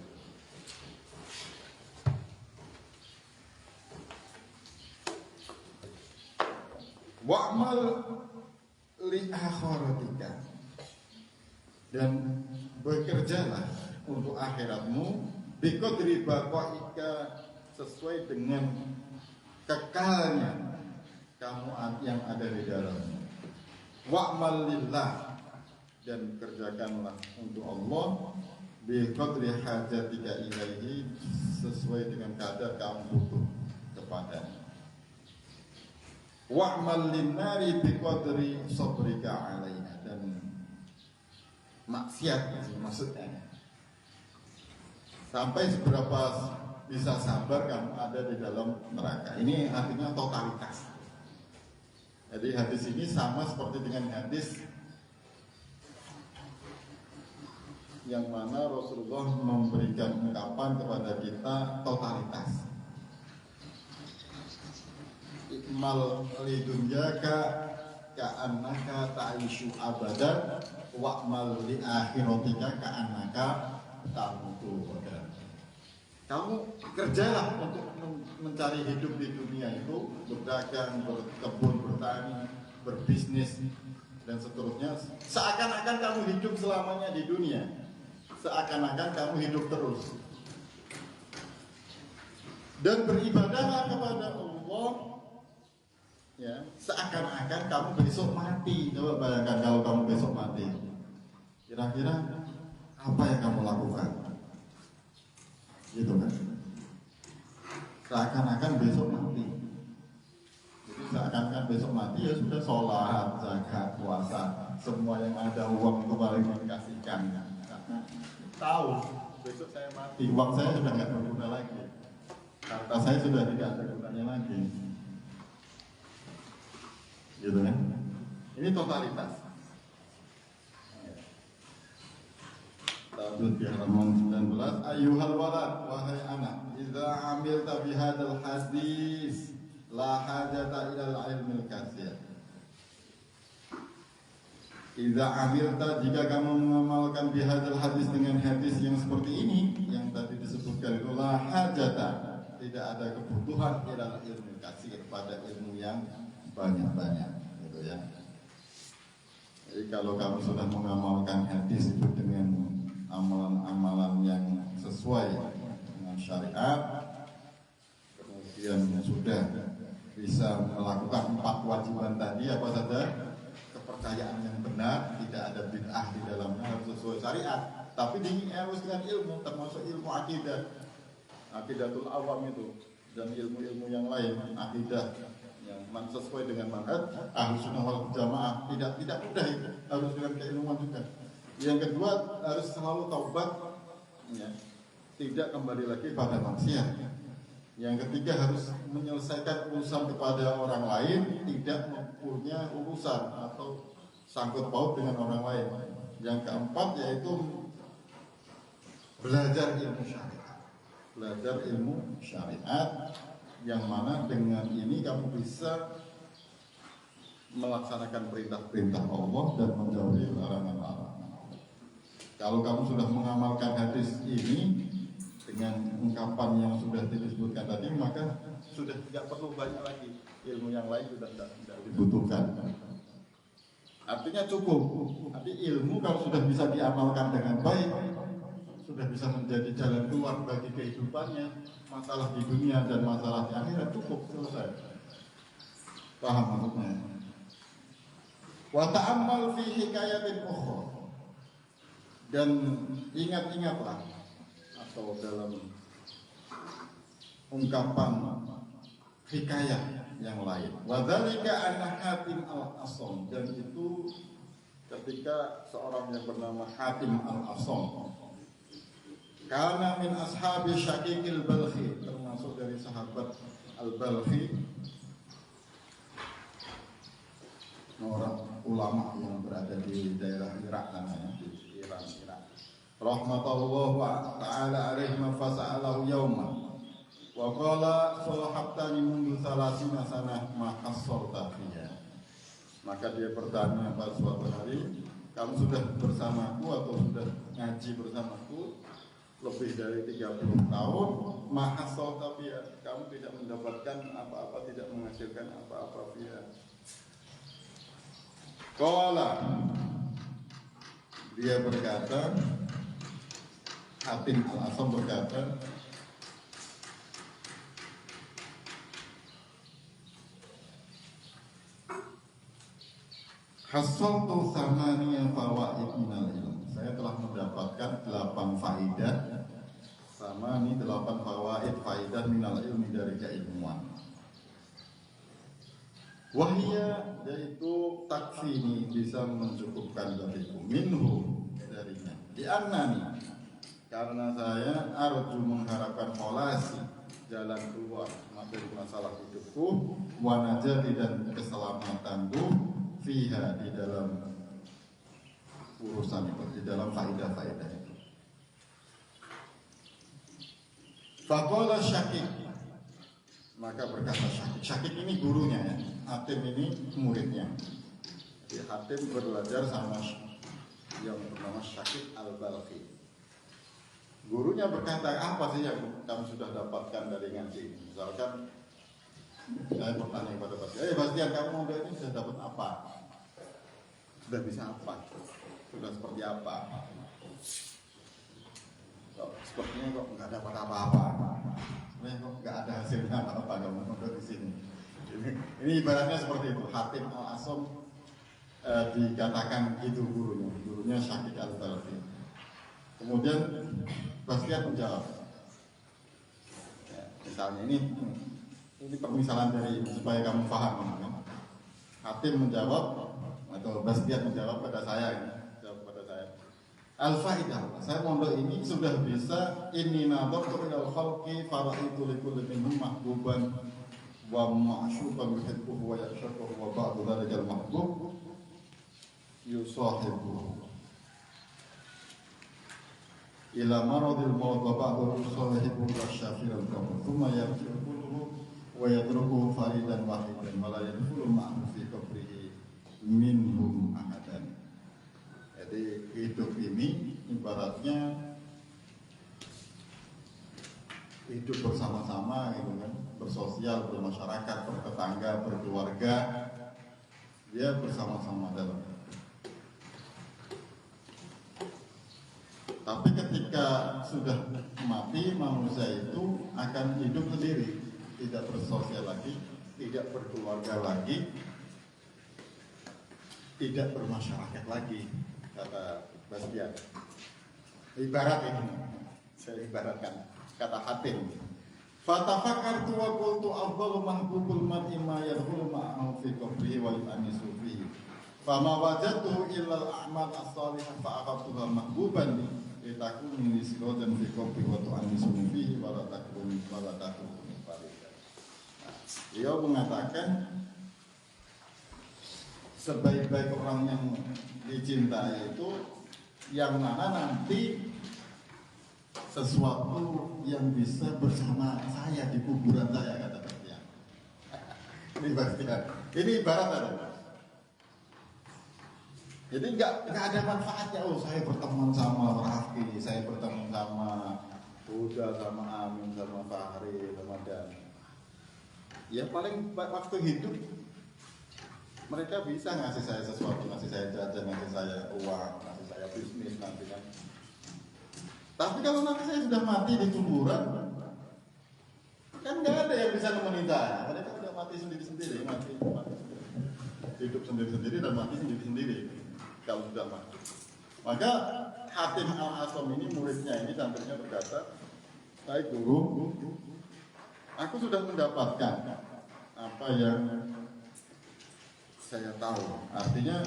Wa'mal li akhiratika, dan bekerjalah untuk akhiratmu bi qadri baqaika, sesuai dengan kekalnya kamu yang ada di dalamnya. Wa'mal lillah, dan kerjakanlah untuk Allah bi qadri hajatika ilaihi, sesuai dengan kadar kamu butuh kepadanya. Wa'mal linnari bi qadri sabrika alaiha, dan maksiat maksudnya sampai seberapa bisa sabar kamu ada di dalam neraka. Ini artinya totalitas. Jadi hadis ini sama seperti dengan hadis yang mana Rasulullah memberikan ungkapan kepada kita totalitas. Ikmal lidunyaka ka'annaka ta'ishu abadan wa'mal li akhiratika ka'annaka tamutu abadan. Kamu kerjalah untuk mencari hidup di dunia itu, berdagang, berkebun, bertani, berbisnis, dan seterusnya. Seakan-akan kamu hidup selamanya di dunia, seakan-akan kamu hidup terus. Dan beribadahlah kepada Allah, ya, seakan-akan kamu besok mati. Coba bayangkan kalau kamu besok mati, kira-kira apa yang kamu lakukan? Gitu kan? Seakan-akan besok mati. Jadi seakan-akan besok mati ya sudah sholat, zakat, puasa, semua yang ada uang itu paling dikasihkan. Karena tahu besok saya mati, uang saya sudah nggak berguna lagi, harta saya sudah tidak ada gunanya lagi. Gitu kan? Ini totalitas. Tabut di halaman 19. Ayyuhal walad, wahai anak, idza amilta bihadzal hadis la hajata ilal ilmil katsir. Idza amilta, jika kamu mengamalkan bihadzal hadis, dengan hadis yang seperti ini yang tadi disebutkan itu, la hajata, tidak ada kebutuhan ilal ilmil katsir, pada ilmu yang banyak-banyak, gitu ya. Jadi kalau kamu sudah mengamalkan hadis itu dengan amalan-amalan yang sesuai dengan syariat, kemudian sudah bisa melakukan 4 kewajiban tadi, apa saja? Kepercayaan yang benar, tidak ada bid'ah di dalamnya, harus sesuai syariat, tapi harus dengan ilmu, termasuk ilmu akidah, akidatul awam itu, dan ilmu-ilmu yang lain, akidah yang sesuai dengan manhaj Ahlus Sunnah wal Jamaah. Tidak mudah itu, harus dengan keilmuan juga. Yang kedua, harus selalu taubat, ya, tidak kembali lagi pada maksiat. Yang ketiga, harus menyelesaikan urusan kepada orang lain, tidak mempunyai urusan atau sangkut paut dengan orang lain. Yang keempat, yaitu belajar ilmu syariat. Belajar ilmu syariat, yang mana dengan ini kamu bisa melaksanakan perintah-perintah Allah dan menjauhi larangan-larangan. Kalau kamu sudah mengamalkan hadis ini dengan ungkapan yang sudah disebutkan tadi, maka sudah tidak perlu banyak lagi, ilmu yang lain sudah tidak dibutuhkan. Artinya cukup. Artinya ilmu kalau sudah bisa diamalkan dengan baik, sudah bisa menjadi jalan keluar bagi kehidupannya, masalah di dunia dan masalah di akhirat, cukup, selesai. Paham maksudnya? Wa ta'ammal fi hikayatin ukhra, dan ingat-ingatlah atau dalam ungkapan hikayat, yang lain. Wadzalika anna Hatim al-Asam, dan itu ketika seorang yang bernama Hatim al-Asam karena min ashabi Syaqiqil Balkhi, termasuk dari sahabat Al-Balkhi, orang ulama yang berada di daerah Irak namanya, di Irak. Rahmatullah ta'ala alaihi fasa'alahu yawman wa qala sahabtani mundu salasina sanah ma hassorta fiha. Maka dia bertanya pada suatu hari, kamu sudah bersamaku atau sudah ngaji bersamaku lebih dari 30 tahun, mahasol tapi kamu tidak mendapatkan apa-apa, tidak menghasilkan apa-apa via. Qala, dia berkata, Hatim al-Asam berkata, hasaltu thamaniya fawaid minal ilm. Saya telah mendapatkan 8 faidah, sama ini 8 faidah minal ilmi, dari keilmuan. Wahia, yaitu takfini, bisa mencukupkan dariku, minhu, darinya. Diannani, karena saya arju mengharapkan kholasi, jalan keluar dari masalah hidupku, wanajati, dan keselamatanku, fiha, di dalam urusan itu, di dalam faidah-faidah itu. Faqala Syaqiq, maka berkata Syaqiq. Syaqiq ini gurunya ya, Hatim ini muridnya. Jadi Hatim belajar sama yang bernama Syaqiq al-Balkhi. Gurunya berkata, apa sih yang kamu sudah dapatkan dari ngaji ini? Misalkan saya bertanya kepada Bastian, kamu mau ini sudah dapat apa? Sudah bisa apa? Sudah seperti apa? Sepertinya kok nggak dapat apa-apa. Sebenarnya kok nggak ada hasilnya apa-apa kamu untuk di sini. Ini ibaratnya seperti itu. Hatim al-Asam dikatakan itu gurunya Syaqiq al-Balkhi. Kemudian Bastian menjawab. Ya, misalnya ini permisalan dari supaya kamu paham. Hatim menjawab, atau Bastian menjawab pada saya ini. Al-faidah, saya mondok ini sudah bisa ini nadhar ilal khalqi faraitu likulli minhum mahbuban wa ma'syuqan yuhibbuhu wa yashaquhu wa ba'du dzalikal mahbub yusahibuhu ila maradil maut wa ba'du yusahibuhu wasyafiran qabr thumma yarji'u kulluhu wa yatrukuhu faridan wahidan wa la yadkhulu ma'ahu fi qabrihi minhum ahadan. Jadi hidup ini ibaratnya hidup bersama-sama gitu kan, bersosial, bermasyarakat, bertetangga, berkeluarga, dia bersama-sama dalam. Tapi ketika sudah mati, manusia itu akan hidup sendiri, tidak bersosial lagi, tidak berkeluarga lagi, tidak bermasyarakat lagi, kata Bastian. Ibarat ini, saya ibaratkan, kata Hatim. Fatafakartu wa qultu afdalu mahbubul mar'i ma yadkhulu ma'ahu fi qabrihi wa yu'anisu fihi. Fama wajadtu illa al-a'mal as-salihah fa akhadtuha mahbuban litakuni lisiratan fi qabri wa tu'anisu fihi wa la takuni faridan. Beliau mengatakan sebaik-baik orang yang dicintai itu yang mana nanti sesuatu yang bisa bersama saya di kuburan saya, kata Bastian. Ini Bastian, ini ibarat ada. Jadi nggak ada manfaatnya. Oh, saya berteman sama Rafi, saya berteman sama Huda, sama Amin, sama Fahri, sama Dan. Ya paling waktu hidup mereka bisa ngasih saya sesuatu, ngasih saya jajan, ngasih saya uang, ngasih saya bisnis nanti kan. Tapi kalau nanti saya sudah mati di kuburan, kan nggak ada yang bisa nemenin saya. Mereka sudah mati sendiri-sendiri, mati hidup sendiri-sendiri dan mati sendiri-sendiri. Kalau sudah mati, maka Hatim al-Asam ini muridnya ini santrinya berkata, "Hai guru, aku sudah mendapatkan apa yang saya tahu. Artinya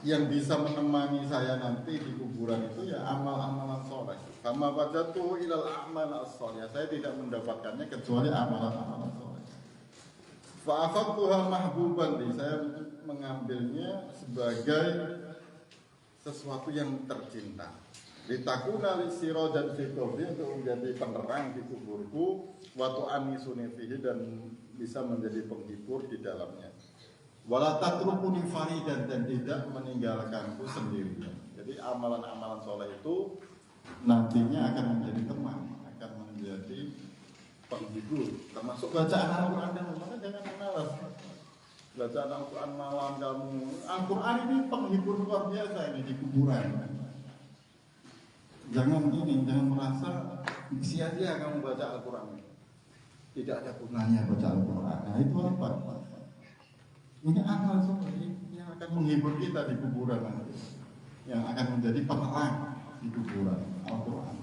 yang bisa menemani saya nanti di kuburan itu ya amal-amalan soleh. Kama wajadtuhu ilal a'mal as-soleh. Saya tidak mendapatkannya kecuali amalan-amalan soleh. Fa'afadtuha mahbuban li. Saya mengambilnya sebagai sesuatu yang tercinta. Litakuna lisirajan fi qabri, untuk menjadi penerang di kuburku, wa tu'annisuni fihi, dan bisa menjadi penghibur di dalamnya. Wala tatrukuni faridan, dan tidak meninggalkanku sendirian. Jadi amalan-amalan soleh itu nantinya akan menjadi teman, akan menjadi penghibur. Termasuk bacaan Al-Quran kamu, maka jangan malas. Bacaan Al-Quran malam kamu. Al-Quran ini penghibur luar biasa ini di kuburan. Jangan merasa sia-sia kamu baca Al-Quran. Tidak ada gunanya baca Al-Quran. Nah itu apa? Ini amal soleh yang akan menghibur kita di kuburan nanti, yang akan menjadi penerang di kuburan. Al-Quran.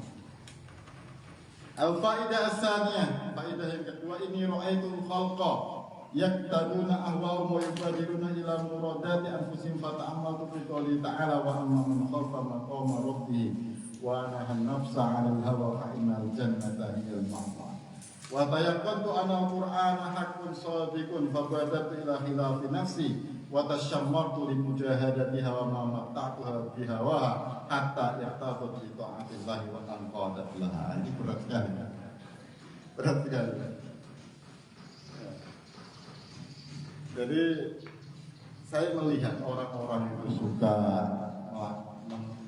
Al-faidah as-saniyah, faidah yang kedua, ini ra'aitul khalqa yaktaduna ahwahum wa yubadiruna ila muradati anfusihim fata'ammaltu fi qouli ta'ala wa amma man khafa maqama rabbih wa nahan nafsa 'anil hawa fa innal jannata hiyal ma'wa. Wa tayaqqantu anna al-Qur'ana haqqun shadiqun fa badatu ila khilafi nafsi wa tashammartu li mujahadatiha wa ma matta'tuha biha wa hatta irtadat bi ta'atillahi wa tanqadat laha. Ini berat sekali. Berat sekali. Jadi saya melihat orang-orang itu suka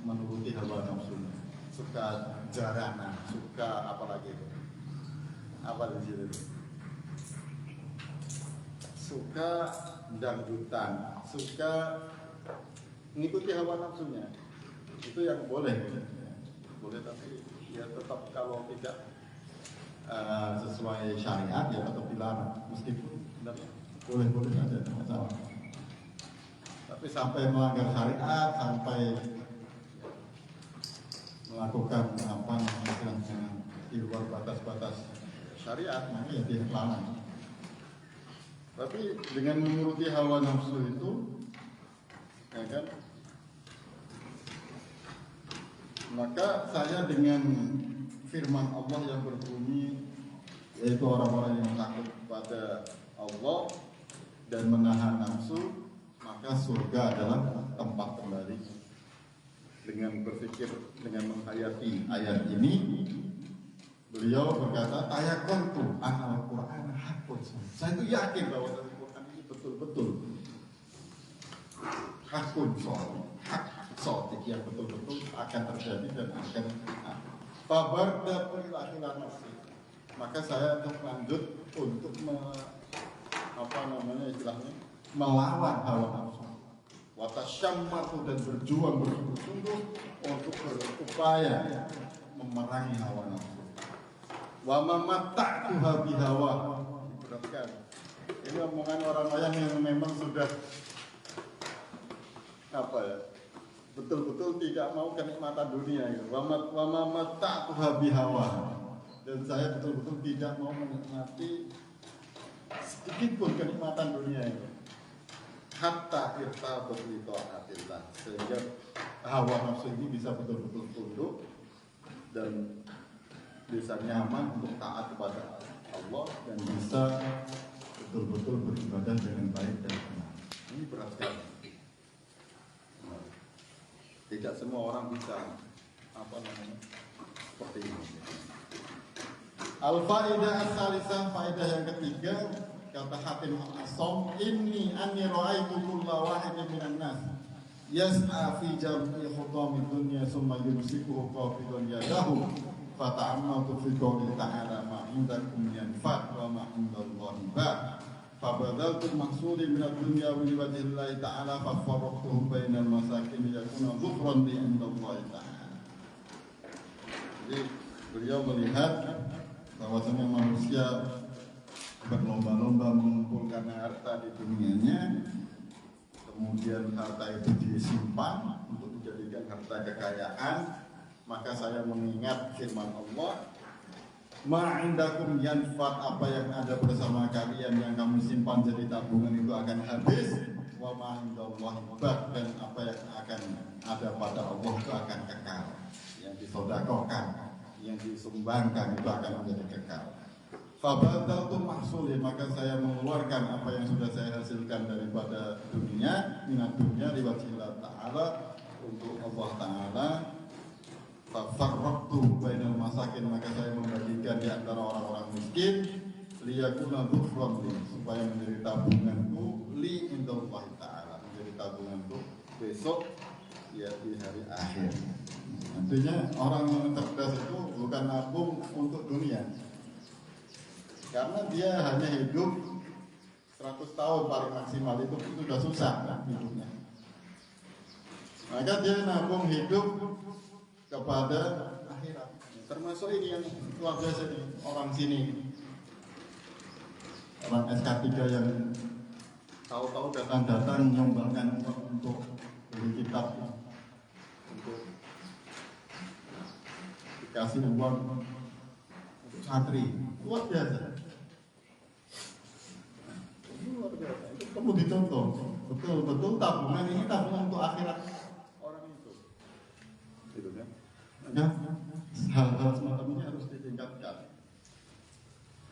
menuruti hawa nafsunya, suka jarana, suka apalagi itu. Apa di situ? Suka dangdutan, suka mengikuti hawa nafsunya. Itu yang boleh, tapi ya tetap kalau tidak sesuai syariat ya tetap dilarang. Meskipun boleh saja, tidak masalah. Tapi sampai melanggar syariat, sampai melakukan apa namanya di luar batas-batas syariat, maka ya dilarang. Tapi dengan menuruti hawa nafsu itu, ya kan, maka saya dengan firman Allah yang berbunyi, yaitu orang-orang yang takut kepada Allah dan menahan nafsu, maka surga adalah tempat kembali. Dengan berpikir, dengan menghayati ayat ini, beliau berkata, tayaqqantu anna al-Qur'an haqqun. Saya itu yakin bahwa Al-Quran ini betul-betul haqqun shadiq, hak shadiq yang betul-betul akan terjadi dan akan fabarda ila nafsi. Maka saya lanjut untuk melawan hawa nafsu. Wa tashammatu, dan berjuang bersungguh-sungguh untuk berupaya memerangi hawa nafsu. Wa mamatta'tuha bihawa. Diperhatikan. Ini omongan orang-orang yang memang sudah betul-betul tidak mau kenikmatan dunia itu. Wa mamatta'tuha bihawa. Dan saya betul-betul tidak mau menikmati sedikit pun kenikmatan dunia ini. Hatta irtabat li ta'atillah, sehingga hawa nafsu ini bisa betul-betul tunduk dan bisa nyaman untuk taat kepada Allah dan bisa betul-betul beribadah dengan baik dan benar. Ini berat sekali. Tidak semua orang bisa seperti ini. Al-faidah as-salisah, faidah yang ketiga, kata Hatim al-Asom, inni anni ra'aitu kulla wahidin minan nas yas'a fi jam'i khutami dunya summa yumsikuhu qabidan yadahu fata'ammaltu fi qawli ta'ala ma indakum yanfad wa ma indallahi ba' fabadaltu maksudi minad dunya wa liwajhillahi ta'ala fafarraqtuhu bainal masakin yakuna dhufran li indallahi ta'ala. Jadi beliau melihat bahwasanya manusia berlomba-lomba mengumpulkan harta di dunianya, kemudian harta itu disimpan untuk dijadikan harta kekayaan. Maka saya mengingat firman Allah, Ma'indakum yanfat, apa yang ada bersama kalian yang kamu simpan jadi tabungan itu akan habis. Wa ma'indallahi baq, dan apa yang akan ada pada Allah itu akan kekal. Yang disedekahkan, yang disumbangkan itu akan menjadi kekal. Fabadaltu mahsuli, maka saya mengeluarkan apa yang sudah saya hasilkan daripada dunia, minat dunia liwajhillah ta'ala, untuk Allah Ta'ala. Fafarraqtu bainal masakin, maka saya membagikan di antara orang-orang miskin, liyakuna dhufran li, supaya menjadi tabunganku li indallahi Ta'ala, menjadi tabunganku besok, ya di hari akhir. Artinya orang yang cerdas itu bukan nabung untuk dunia, karena dia hanya hidup 100 tahun paling maksimal, itu sudah susah hidupnya. Maka dia nabung hidup kepada akhirat. Termasuk ini yang luar biasa nih, orang sini, orang SK3 yang tahu-tahu datang-datang menyumbangkan uang untuk beli kitab, untuk dikasih uang untuk santri, luar biasa. Luar biasa, itu perlu dicontoh. Betul-betul tabungan ini tabungan untuk akhirat orang itu. Gitu kan? Ya, hal-hal semacam ini harus ditingkatkan.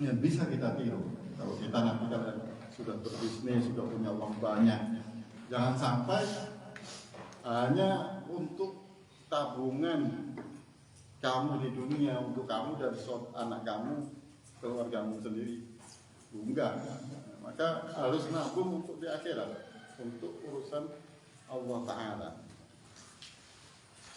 Ya, bisa kita tiru. Kalau kita nanti kalian sudah berbisnis, sudah punya uang banyak, jangan sampai hanya untuk tabungan kamu di dunia, untuk kamu dan anak kamu, keluargamu sendiri. Enggak. Maka harus nabung untuk di akhirat, untuk urusan Allah Ta'ala.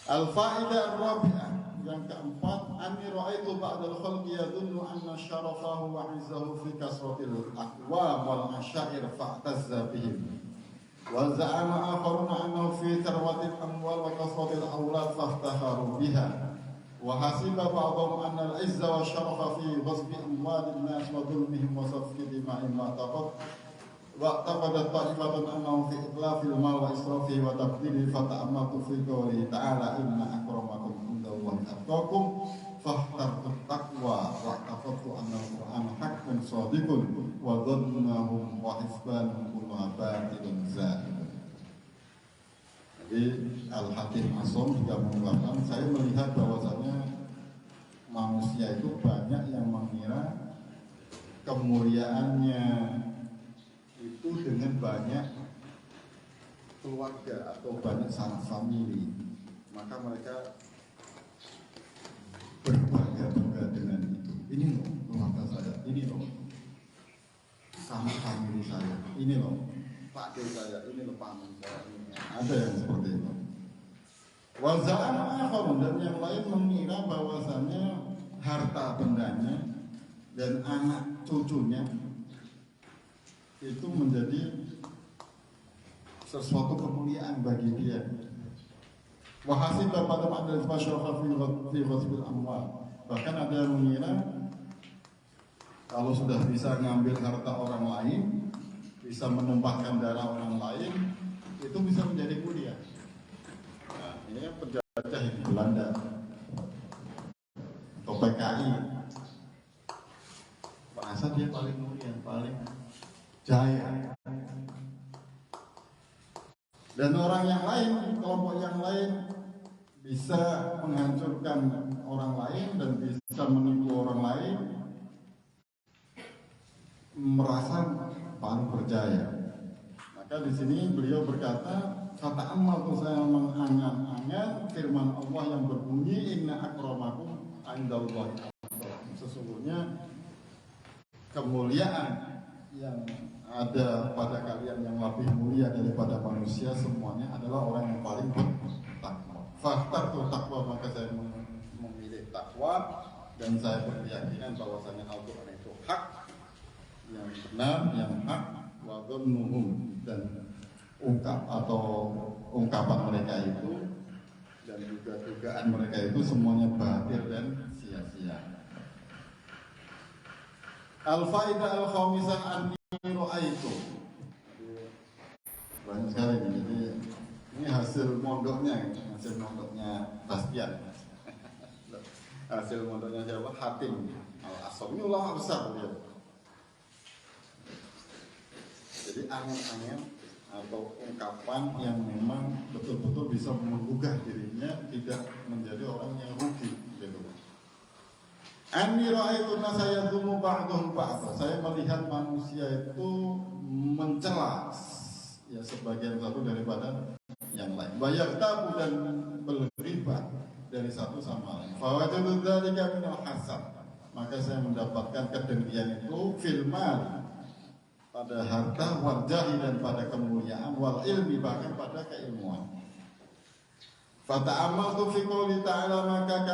Al-fa'idah ar-rabi'ah, yang keempat, anni ra'aitu ba'dal khalqi yadunnu anna syarafahu wa 'izzahu fi kasratil aqwam wal asyair fa'tazza bihim. Wa za'ama akharuna annahu fi tharwatil amwal wa kasratil awlad faftakharu biha. Wa hasiba ba'dhum anna al-'izza wa syarafa fi ghasbi amwalin nas wa dhulmihim wa safki dima'in ma taqad. Waqtafadat ta'ifatun annahu fi itlafil mal wa israfihi wa tabdili fata'amatu fi qawlihi ta'ala inna akramakum indallahi atqakum fahtartu taqwa waqtafatu anna al-Qur'ana haqqun shadiqun wa dhannahum wa hisbanhum kulluha batilun zahid. Jadi Al-Hakim Asom juga mengungkapkan, saya melihat bahwasanya manusia itu banyak yang mengira kemuliaannya itu dengan banyak keluarga atau banyak sanak famili, maka mereka berbangga-bangga dengan itu. Ini loh keluarga saya, ini loh sanak famili saya, ini loh Pak D saya, ini loh paman saya. Ada yang seperti itu. Wazaan akhar, dan yang lain mengira bahwasanya harta bendanya dan anak cucunya itu menjadi sesuatu kemuliaan bagi dia. Wahasib pada makna masyarakat fi ghasbil amwal. Bahkan ada yang mengira kalau sudah bisa ngambil harta orang lain, bisa menumpahkan darah orang lain, itu bisa menjadi mulia. Nah, ini yang penjajah di Belanda atau PKI, merasa dia paling mulia, paling jaya. Dan orang yang lain, kelompok yang lain bisa menghancurkan orang lain dan bisa menipu orang lain, merasa paling berjaya. Maka di sini beliau berkata, kata amal tuh saya mengangan-angan firman Allah yang berbunyi inna akramakum indallahi atqakum. Sesungguhnya kemuliaan yang ada pada kalian yang lebih mulia daripada manusia semuanya adalah orang yang paling bertakwa. Faktor takwa, maka saya memilih takwa dan saya berkeyakinan bahwasanya Al-Quran itu hak, yang benar, yang hak, wa dhannuhum, dan ungkapan mereka itu dan juga dugaan mereka itu semuanya batil dan sia-sia. Al-faidah al-khamisah anni ra'aitu. Banyak sekali nih. Jadi ini hasil mondoknya Bastian. Hasil mondoknya siapa? Hatim Al-Ash'ari, ini ulama besar ya. Jadi angan-angan atau ungkapan yang memang betul-betul bisa menggugah dirinya, tidak menjadi orang yang rugi gitu. Anni ra'aitu nasa yadhumu ba'dhum ba'dha. Saya melihat manusia itu mencela ya sebagian satu daripada yang lain. Bayartabu dan berriba dari satu sama lain. Fa wajadu dzalika min al-hasad. Maka saya mendapatkan kedengkian itu fil mal, pada harta, wal jahi dan pada kemuliaan, wal ilmi bahkan pada keilmuan. Fata'amaltu fi qouli ta'ala, maka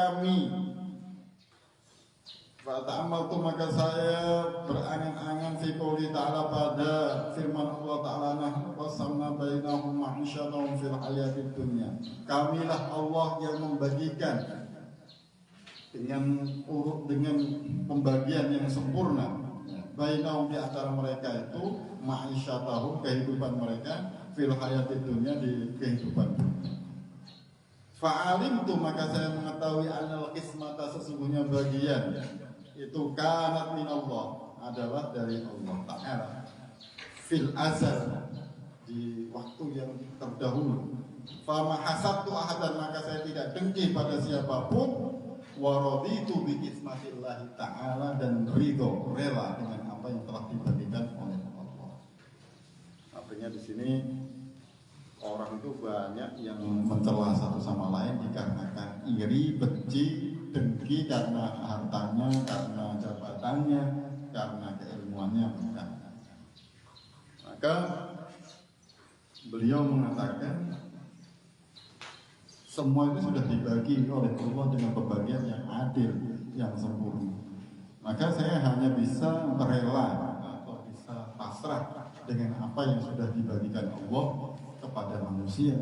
saya berangan-angan fi qouli ta'ala pada firman Allah Ta'ala, nahnu qasamna bainahum ma'isyatahum fil hayatid dunya. Kamilah Allah yang membagikan dengan pembagian yang sempurna bainahum di antara mereka itu ma'isyatahum, kehidupan mereka, fil hayatid dunya, di kehidupan dunia. Fa'alimtu, maka saya mengetahui anal qismata, sesungguhnya bagian itu kanat min Allah, adalah dari Allah Ta'ala fil azal, di waktu yang terdahulu. Fama hasabtu ahadan, maka saya tidak dengki pada siapapun. Waraditu bi qismatillahi Ta'ala, dan ridho, rela dengan apa yang telah dibagikan oleh Allah. Artinya di sini orang itu banyak yang mencela satu sama lain dikarenakan iri, benci, dengki karena hartanya, karena jabatannya, karena keilmuannya, bukan. Maka beliau mengatakan semua itu sudah dibagi oleh Allah dengan pembagian yang adil, yang sempurna. Maka saya hanya bisa rela atau bisa pasrah dengan apa yang sudah dibagikan Allah kepada manusia.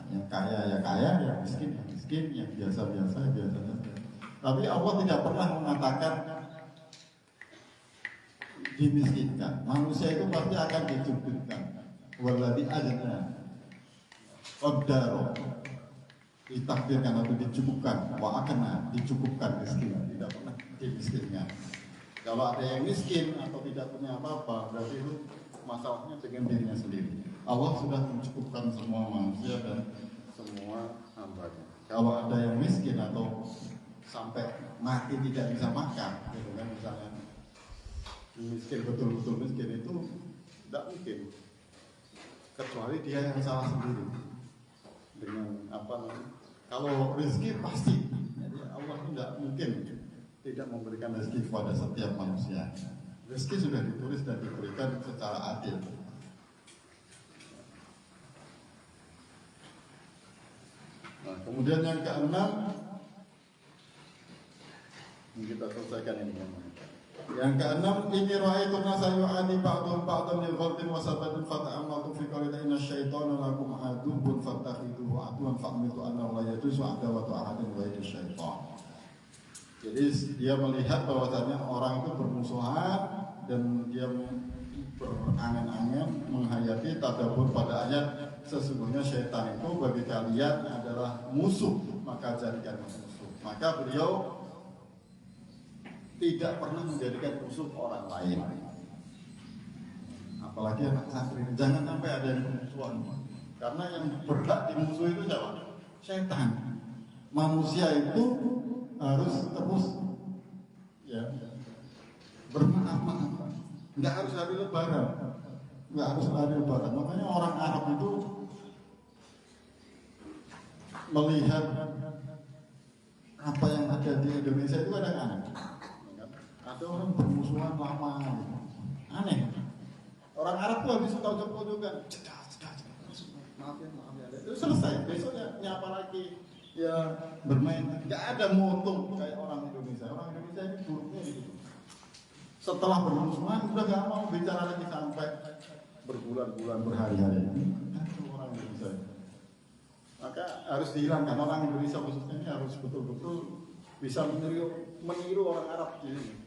Yang kaya ya kaya, yang miskin ya miskin, yang biasa-biasa ya biasa-biasa. Tapi Allah tidak pernah mengatakan dimiskinkan. Manusia itu pasti akan dicukupkan. Walladzi adna qaddara, ditakdirkan atau dicukupkan, wa akna, dicukupkan miskin, tidak pernah dimiskinkan. Kalau ada yang miskin atau tidak punya apa-apa, berarti itu masalahnya dengan dirinya sendiri. Allah sudah mencukupkan semua manusia dan semua hambanya. Kalau ada yang miskin atau sampai mati tidak bisa makan, gitu kan, misalnya miskin, betul-betul miskin, itu tidak mungkin, kecuali dia yang salah sendiri. Dengan apa namanya? Kalau rezeki pasti, jadi Allah tidak mungkin tidak memberikan rezeki kepada setiap manusia. Rezeki sudah ditulis dan diberikan secara adil. Nah, kemudian yang keenam, kita selesaikan ini. Yang keenam, ini ra'aitu nasa yu'adi ba'dhum ba'dhan lil ghaltin wa sabatin fata'amaltu fi qawlina inna syaitana lakum aduwwun fattakhiduhu aduwwan fa'amitu annahu la yajuzu adawatu ahadin ghairi syaitan. Jadi dia melihat bahwasanya orang itu bermusuhan dan dia berangan-angan menghayati tadabbur pada ayat sesungguhnya syaitan itu bagi kalian adalah musuh, maka jadikan musuh. Maka beliau tidak pernah menjadikan musuh orang lain, apalagi anak santri. Jangan sampai ada yang musuhan, karena yang berhak dimusuhi itu siapa? Syaitan. Manusia itu harus terus ya bermaaf-maaf. Nggak harus hari Lebaran, nggak harus hari Lebaran. Makanya orang Arab itu melihat apa yang ada di Indonesia itu kadang-kadang ada orang bermusuhan lama, aneh. Orang Arab tuh habis ucap-ucapan, maaf ya, itu selesai. Besoknya nyapa lagi, ya bermain. Nggak ada moto kayak orang Indonesia. Orang Indonesia ini buruknya gitu. Setelah bermusuhan udah nggak mau bicara lagi sampai berbulan-bulan, berhari-hari. Itu orang Indonesia. Maka harus dihilangkan. Orang Indonesia khususnya ini harus betul-betul bisa meniru orang Arab ini.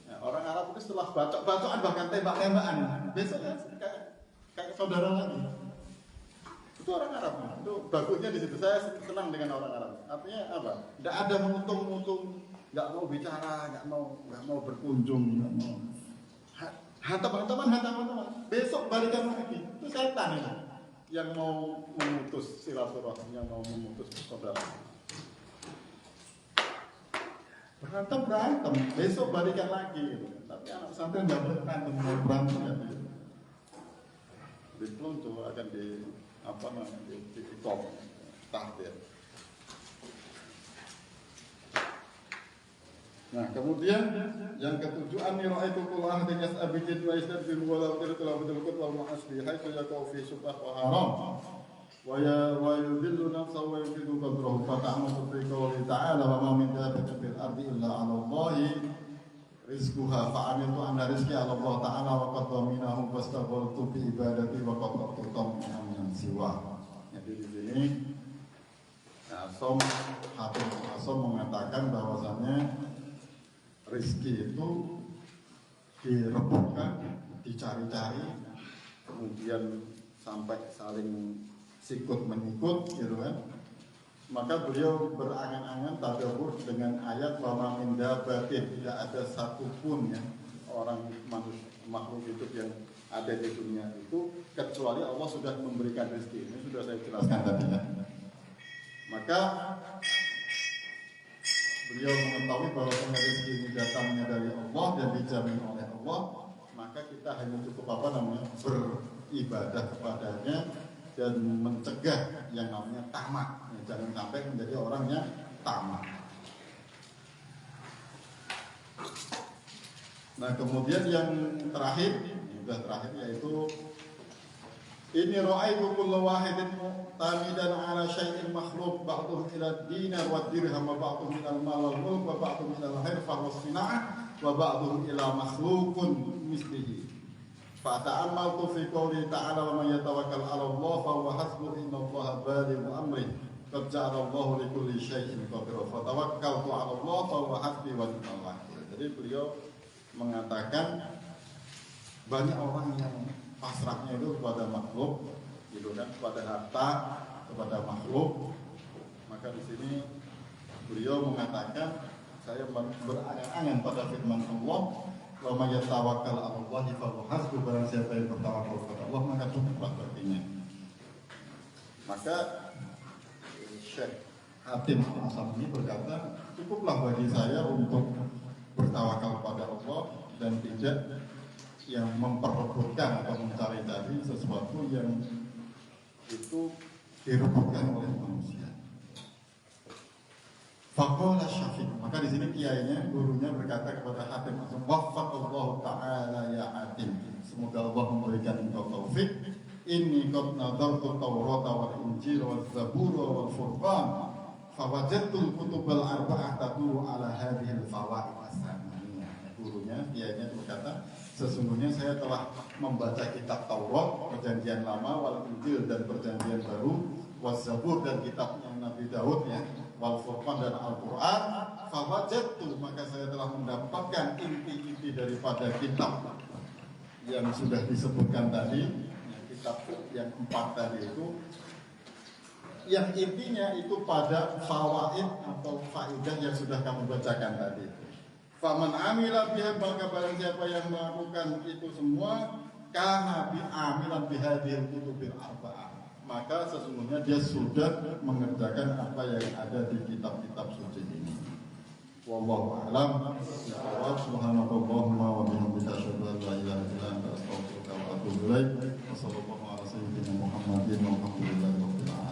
Ya, orang Arab itu setelah bacok-bacokan bahkan tembak-tembakan, besoknya kayak saudara lagi. Itu orang Arab. Itu bagusnya di situ. Saya senang dengan orang Arab. Artinya apa? Tidak ada mengutung-ngutung, nggak mau bicara, nggak mau berkunjung, nggak mau hantam-hantaman. Besok balikan lagi. Itu setan itu yang mau memutus silaturahmi, yang mau memutus persaudaraan. Berantem, besok balikan lagi gitu. Tapi anak pesantren nggak boleh berantem, mau berantem ya dipeluncuh akan di top tahdir. Nah, kemudian yang ketujuh, anni ra'aitu kullu ahadin yas'a bidin wa yastadbiru wa la yudriku lahu bidul wa ma'asbi haitsu yaqau fi subah wa haram wa yudillu nafsahu wa yufidu qadrahu fa ta'amatu fi qawli ta'ala wa ma min dabbatin fil ardi illa 'ala Allahi rizquha fa'amitu anna rizqi 'ala Allah ta'ala wa qad dhaminahu fastaghaltu bi ibadati wa qad taqtam min siwa. Jadi di sini Asom mengatakan bahwasannya rezeki itu direbutkan, dicari-cari, kemudian sampai saling sikut menyikut, gitu kan. Maka beliau berangan-angan tadabbur dengan ayat wa ma min dabbatin, tidak ada satupun ya orang makhluk hidup yang ada di dunia itu kecuali Allah sudah memberikan rezeki. Ini sudah saya jelaskan tadi ya. Maka beliau mengetahui bahwa rezeki ini datangnya dari Allah dan dijamin oleh Allah, maka kita hanya cukup beribadah kepadanya dan mencegah yang namanya tamak. Jangan sampai menjadi orang yang tamak. Nah, kemudian yang terakhir yaitu ini ra'aitu kullu wahidin mu'tamidan 'ala syai'in makhluq ba'dhum ila ad-dinar wa dirham wa ba'dhum ila al-mal wal mulk wa ba'dhum ila al-hirfah was sina'ah wa ba'dhum ila makhluqun mislihi. Fa ta'ammaltu fi qouli ta'ala wa man yatawakkal 'ala Allah fa huwa hasbuhu innallaha balighu amrihi qad ja'ala Allahu li kulli syai'in qadira fa tawakkaltu 'ala Allah fa huwa hasbi wa ni'mal wakeel. Jadi beliau mengatakan banyak orang yang pasrahnya itu kepada makhluk, gitu kan, kepada harta, kepada makhluk. Maka di sini beliau mengatakan, saya berangan-angan pada firman Allah, wa may yatawakkal 'ala Allahi fa huwa hasbuh, barang siapa yang bertawakal kepada Allah maka cukuplah baginya. Maka Syekh Hatim Al-Asam ini berkata, cukuplah bagi saya untuk bertawakal kepada Allah dan tidak yang memperebutkan atau mencari-cari sesuatu yang itu direbutkan oleh manusia. Faqala Syafiq, maka di sini kiainya, gurunya berkata kepada Hatim, waffaqallahu ta'ala ya Hatim, semoga Allah memberikan engkau taufik. Inni qad nadartu Taurata wal Injil wal Zabur wal Furqan fawajadtul kutubal arba'ah tadullu ala hadhil fawaid as-samaniyah. Gurunya, kiainya berkata, sesungguhnya saya telah membaca kitab Taurat, perjanjian lama, wal Injil dan perjanjian baru, was Zabur dan kitabnya Nabi Daud ya, wal Furqan dan Al-Quran. Fawajadtu, maka saya telah mendapatkan inti-inti daripada kitab yang sudah disebutkan tadi, kitab yang 4 tadi itu, yang intinya itu pada fawaid atau faidah yang sudah kamu bacakan tadi. Faman amila biha, maka barang siapa yang melakukan itu semua, kana bi amilan bihadhil kutubil arba'ah, maka sesungguhnya dia sudah mengerjakan apa yang ada di kitab-kitab suci ini. Wallahu a'lam. Subhanallahumma wa bihamdika asyhadu an la ilaha illa anta astaghfiruka wa atubu ilaik. Wassallallahu ala sayyidina Muhammadin walhamdulillahi rabbil alamin.